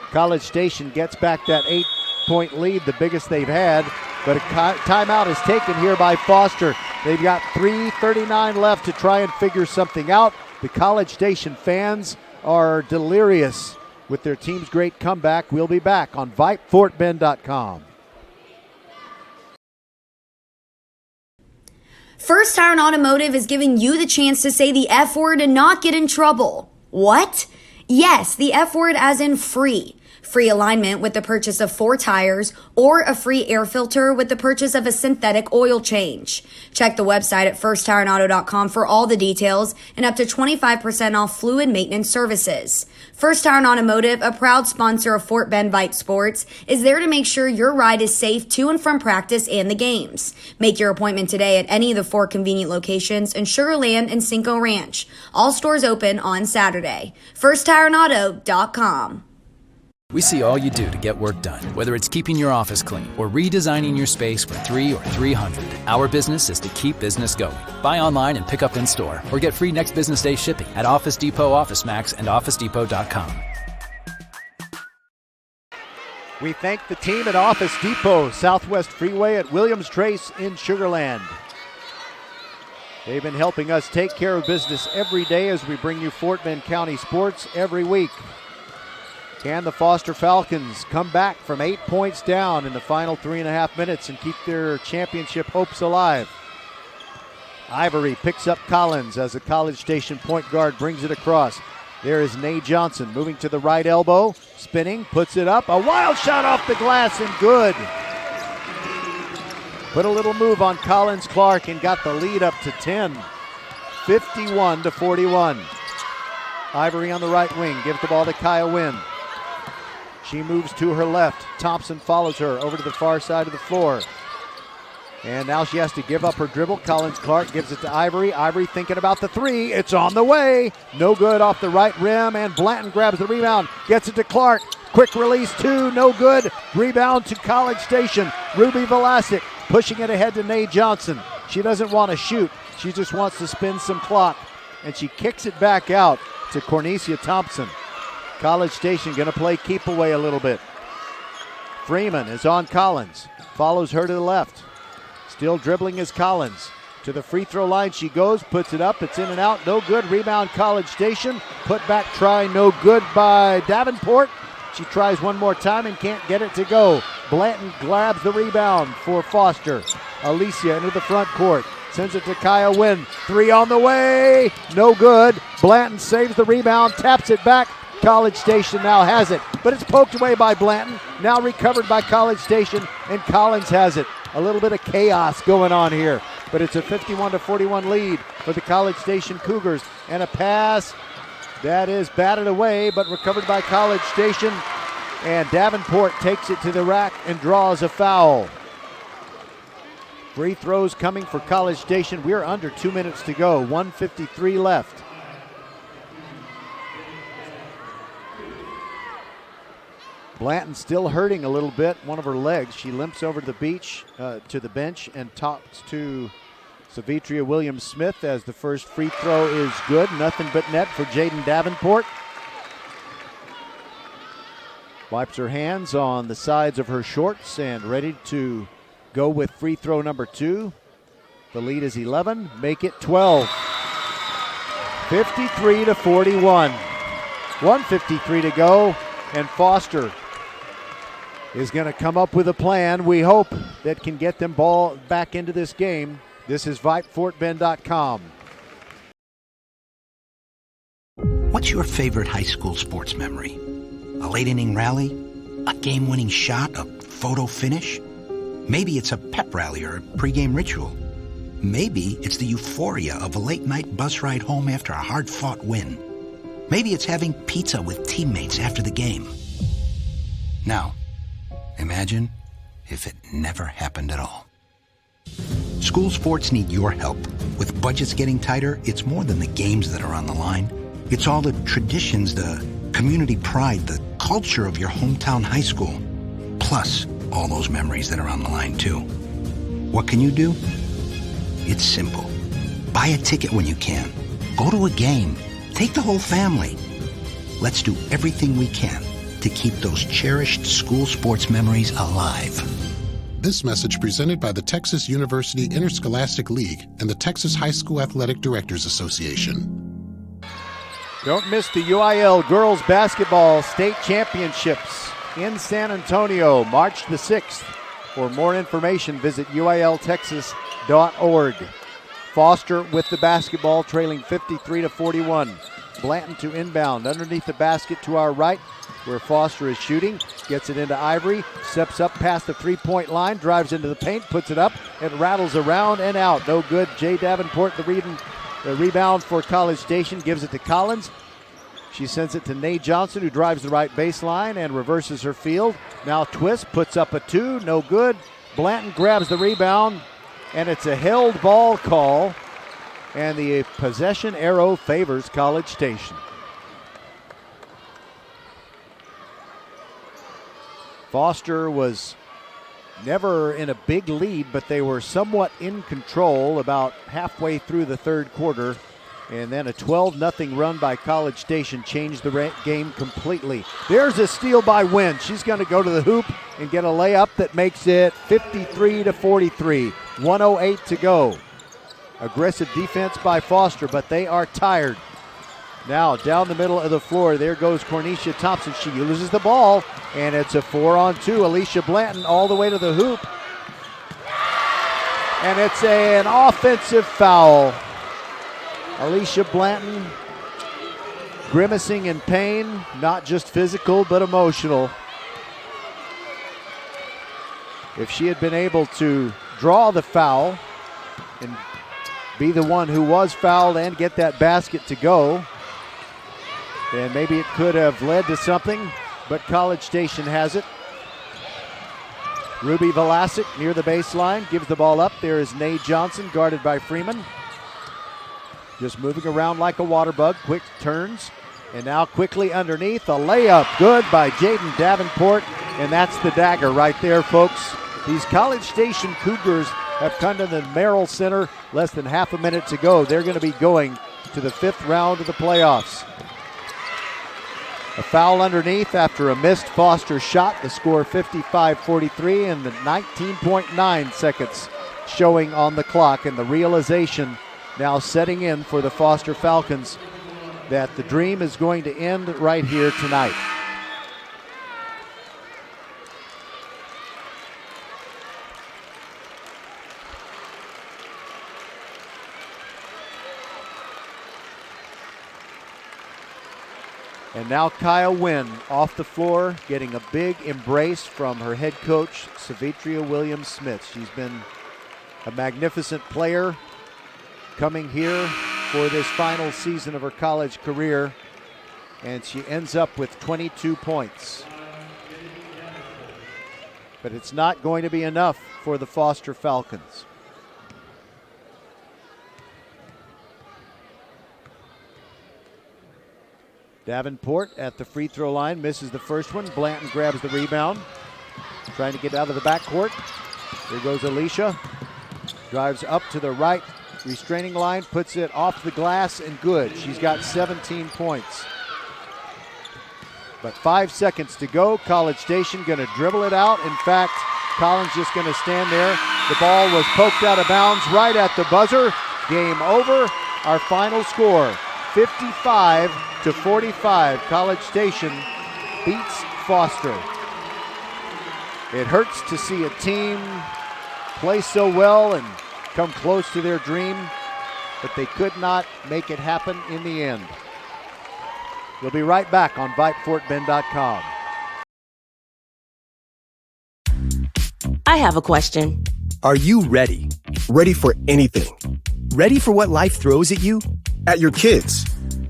S1: College Station gets back that 8-point lead, the biggest they've had, but a timeout is taken here by Foster. They've got 3:39 left to try and figure something out. The College Station fans are delirious with their team's great comeback. We'll be back on VypeFortBend.com.
S14: First Tire and Automotive is giving you the chance to say the F word and not get in trouble. What? Yes, the F word as in free. Free alignment with the purchase of 4 tires or a free air filter with the purchase of a synthetic oil change. Check the website at firsttireandauto.com for all the details and up to 25% off fluid maintenance services. First Tire and Automotive, a proud sponsor of Fort Bend Vype Sports, is there to make sure your ride is safe to and from practice and the games. Make your appointment today at any of the 4 convenient locations in Sugar Land and Cinco Ranch. All stores open on Saturday. FirstTireandAuto.com.
S15: We see all you do to get work done, whether it's keeping your office clean or redesigning your space for 3 or 300. Our business is to keep business going. Buy online and pick up in store, or get free next business day shipping at Office Depot, Office Max, and OfficeDepot.com.
S1: We thank the team at Office Depot, Southwest Freeway at Williams Trace in Sugar Land. They've been helping us take care of business every day as we bring you Fort Bend County sports every week. Can the Foster Falcons come back from 8 points down in the final 3.5 minutes and keep their championship hopes alive? Ivory picks up Collins as the College Station point guard brings it across. There is Nay Johnson moving to the right elbow, spinning, puts it up. A wild shot off the glass and good. Put a little move on Collins Clark and got the lead up to 10. 51-41. Ivory on the right wing gives the ball to Kaya Wynn. She moves to her left. Thompson follows her over to the far side of the floor. And now she has to give up her dribble. Collins Clark gives it to Ivory. Ivory thinking about the three. It's on the way. No good off the right rim, and Blanton grabs the rebound. Gets it to Clark. Quick release, two. No good. Rebound to College Station. Ruby Velasic pushing it ahead to Nay Johnson. She doesn't want to shoot. She just wants to spin some clock. And she kicks it back out to Cornecia Thompson. College Station going to play keep away a little bit. Freeman is on Collins. Follows her to the left. Still dribbling is Collins. To the free throw line she goes, puts it up, it's in and out, no good. Rebound College Station. Put back try, no good by Davenport. She tries one more time and can't get it to go. Blanton grabs the rebound for Foster. Alicia into the front court. Sends it to Kaya Wynn. Three on the way. No good. Blanton saves the rebound, taps it back. College Station now has it, but it's poked away by Blanton. Now recovered by College Station, and Collins has it. A little bit of chaos going on here, but it's a 51-41 lead for the College Station Cougars. And a pass that is batted away, but recovered by College Station. And Davenport takes it to the rack and draws a foul. Free throws coming for College Station. We're under 2 minutes to go, 1:53 left. Blanton still hurting a little bit, one of her legs. She limps over to the bench and talks to Savitria Williams-Smith as the first free throw is good. Nothing but net for Jaden Davenport. Wipes her hands on the sides of her shorts and ready to go with free throw number 2. The lead is 11. Make it 12. 53-41. 1:53 to go, and Foster is going to come up with a plan, we hope, that can get them ball back into this game. This is VypeFortBend.com.
S17: What's your favorite high school sports memory? A late inning rally? A game-winning shot? A photo finish? Maybe it's a pep rally or a pregame ritual. Maybe it's the euphoria of a late-night bus ride home after a hard-fought win. Maybe it's having pizza with teammates after the game. Now, imagine if it never happened at all. School sports need your help. With budgets getting tighter, it's more than the games that are on the line. It's all the traditions, the community pride, the culture of your hometown high school. Plus, all those memories that are on the line, too. What can you do? It's simple. Buy a ticket when you can. Go to a game. Take the whole family. Let's do everything we can to keep those cherished school sports memories alive.
S13: This message presented by the Texas University Interscholastic League and the Texas High School Athletic Directors Association.
S1: Don't miss the UIL Girls Basketball State Championships in San Antonio, March the 6th. For more information, visit uiltexas.org. Foster with the basketball, trailing 53-41. Blanton to inbound, underneath the basket to our right, where Foster is shooting. Gets it into Ivory, steps up past the three-point line, drives into the paint, puts it up. It rattles around and out. No good. Jay Davenport, the rebound for College Station, gives it to Collins. She sends it to Nay Johnson, who drives the right baseline and reverses her field. Now twist, puts up a 2, no good. Blanton grabs the rebound, and it's a held ball call, and the possession arrow favors College Station. Foster was never in a big lead, but they were somewhat in control about halfway through the third quarter. And then a 12-0 run by College Station changed the game completely. There's a steal by Wynn. She's going to go to the hoop and get a layup that makes it 53-43. 1:08 to go. Aggressive defense by Foster, but they are tired. Now down the middle of the floor, there goes Cornecia Thompson. She loses the ball, and it's a 4-on-2. Alicia Blanton all the way to the hoop. And it's an offensive foul. Alicia Blanton grimacing in pain, not just physical but emotional. If she had been able to draw the foul and be the one who was fouled and get that basket to go, then maybe it could have led to something. but College Station has it. Ruby Velasic near the baseline, gives the ball up. There is Nay Johnson, guarded by Freeman. Just moving around like a water bug, quick turns. And now quickly underneath, a layup, good by Jaden Davenport. And that's the dagger right there, folks. These College Station Cougars have come to the Merrill Center less than half a minute to go. They're going to be going to the 5th round of the playoffs. A foul underneath after a missed Foster shot. The score 55-43 and the 19.9 seconds showing on the clock. And the realization now setting in for the Foster Falcons that the dream is going to end right here tonight. And now Kaya Wynn off the floor, getting a big embrace from her head coach, Savitria Williams-Smith. She's been a magnificent player coming here for this final season of her college career, and she ends up with 22 points. But it's not going to be enough for the Foster Falcons. Davenport at the free throw line, misses the first one. Blanton grabs the rebound, trying to get out of the backcourt. Here goes Alicia. Drives up to the right restraining line, puts it off the glass, and good. She's got 17 points. But 5 seconds to go. College Station going to dribble it out. In fact, Collins just going to stand there. The ball was poked out of bounds right at the buzzer. Game over. Our final score, 55-45. College Station beats Foster. It hurts to see a team play so well and come close to their dream, but they could not make it happen in the end. We'll be right back on VypeFortBend.com.
S9: I have a question.
S10: Are you ready?
S16: Ready for anything.
S10: Ready for what life throws at you?
S16: At your kids.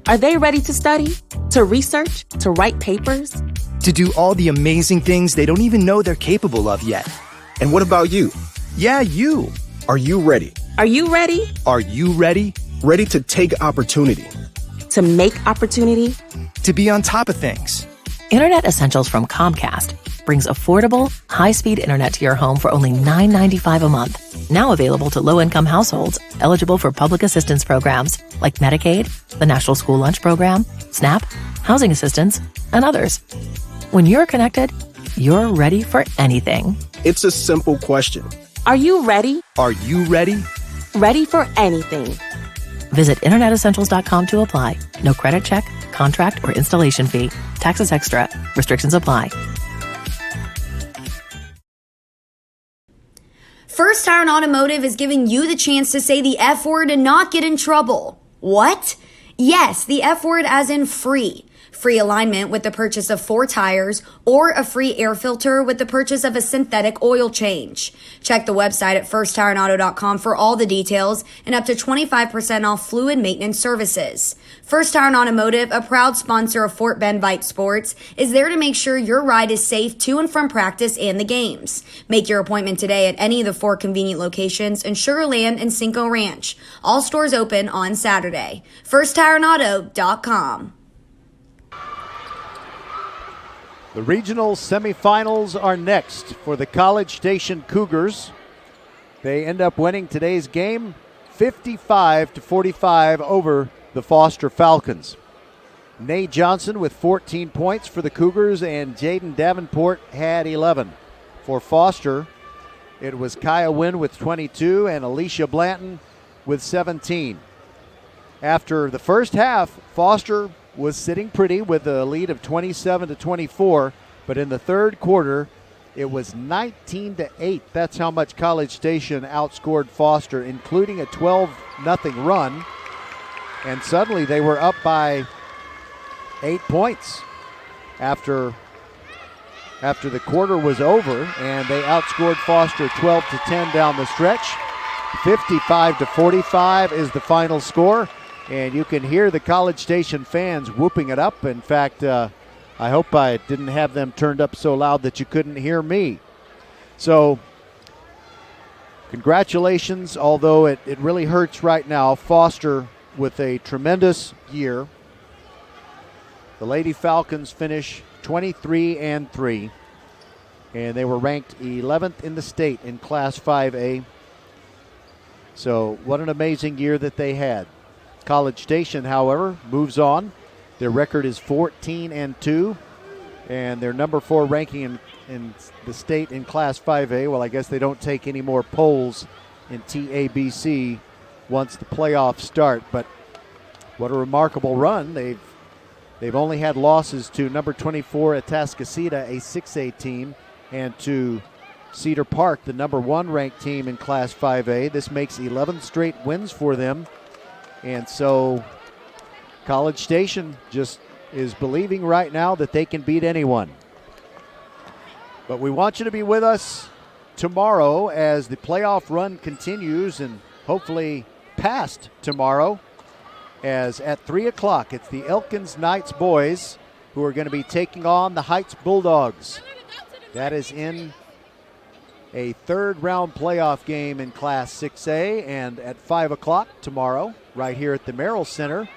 S9: Are they ready to study? To research? To write papers?
S10: To do all the amazing things they don't even know they're capable of yet.
S16: And what about you?
S10: Yeah, you.
S16: Are you ready?
S9: Are you ready?
S10: Are you ready?
S16: Ready to take opportunity.
S9: To make opportunity?
S10: To be on top of things.
S11: Internet Essentials from Comcast brings affordable, high-speed internet to your home for only $9.95 a month. Now available to low-income households eligible for public assistance programs like Medicaid, the National School Lunch Program, SNAP, housing assistance, and others. When you're connected, you're ready for anything.
S16: It's a simple question.
S9: Are you ready?
S10: Are you ready?
S9: Ready for anything.
S11: Visit InternetEssentials.com to apply. No credit check, contract, or installation fee. Taxes extra. Restrictions apply.
S14: First Iron Automotive is giving you the chance to say the F word and not get in trouble. What? Yes, the F word as in free. Free alignment with the purchase of 4 tires or a free air filter with the purchase of a synthetic oil change. Check the website at firstironauto.com for all the details and up to 25% off fluid maintenance services. First Iron Automotive, a proud sponsor of Fort Bend Vype Sports, is there to make sure your ride is safe to and from practice and the games. Make your appointment today at any of the 4 convenient locations in Sugar Land and Cinco Ranch. All stores open on Saturday. firstironauto.com.
S1: The regional semifinals are next for the College Station Cougars. They end up winning today's game 55-45 over the Foster Falcons. Nay Johnson with 14 points for the Cougars, and Jaden Davenport had 11. For Foster, it was Kaya Wynn with 22 and Alicia Blanton with 17. After the first half, Foster was sitting pretty with a lead of 27-24, but in the third quarter, it was 19-8. That's how much College Station outscored Foster, including a 12-0 run, and suddenly they were up by 8 points after the quarter was over, and they outscored Foster 12-10 down the stretch. 55-45 is the final score. And you can hear the College Station fans whooping it up. In fact, I I hope I didn't have them turned up so loud that you couldn't hear me. So, congratulations, although it really hurts right now. Foster with a tremendous year. The Lady Falcons finish 23-3, and they were ranked 11th in the state in Class 5A. So what an amazing year that they had. College Station, however, moves on. Their record is 14-2, and their number 4 ranking in the state in Class 5A. Well, I guess they don't take any more polls in TABC once the playoffs start. But what a remarkable run. They've only had losses to number 24 Atascocita, a 6A team, and to Cedar Park, the number 1 ranked team in Class 5A. This makes 11 straight wins for them. And so College Station just is believing right now that they can beat anyone. But we want you to be with us tomorrow as the playoff run continues, and hopefully past tomorrow, as at 3 o'clock it's the Elkins Knights boys who are going to be taking on the Heights Bulldogs. That is in a third-round playoff game in Class 6A, and at 5 o'clock tomorrow, right here at the Merrill Center.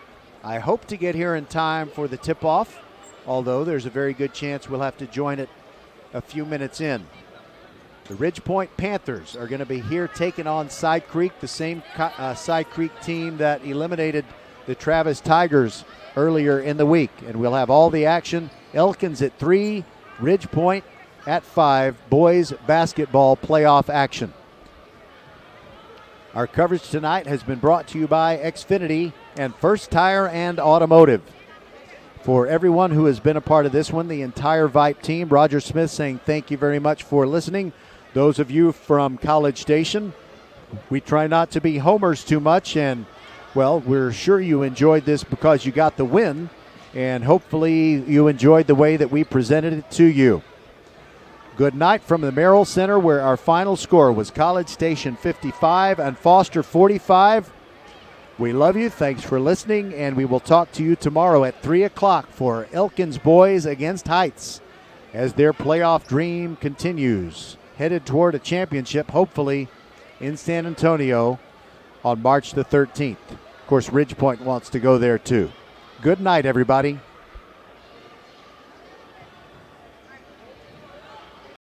S1: I hope to get here in time for the tip-off, although there's a very good chance we'll have to join it a few minutes in. The Ridge Point Panthers are going to be here taking on Side Creek, the same Side Creek team that eliminated the Travis Tigers earlier in the week. And we'll have all the action. Elkins at 3, Ridge Point at 5, boys basketball playoff action. Our coverage tonight has been brought to you by Xfinity and First Tire and Automotive. For everyone who has been a part of this one, the entire Vype team, Roger Smith saying thank you very much for listening. Those of you from College Station, we try not to be homers too much, and, well, we're sure you enjoyed this because you got the win, and hopefully you enjoyed the way that we presented it to you. Good night from the Merrill Center, where our final score was College Station 55 and Foster 45. We love you. Thanks for listening, and we will talk to you tomorrow at 3 o'clock for Elkins boys against Heights as their playoff dream continues, headed toward a championship, hopefully, in San Antonio on March the 13th. Of course, Ridge Point wants to go there, too. Good night, everybody.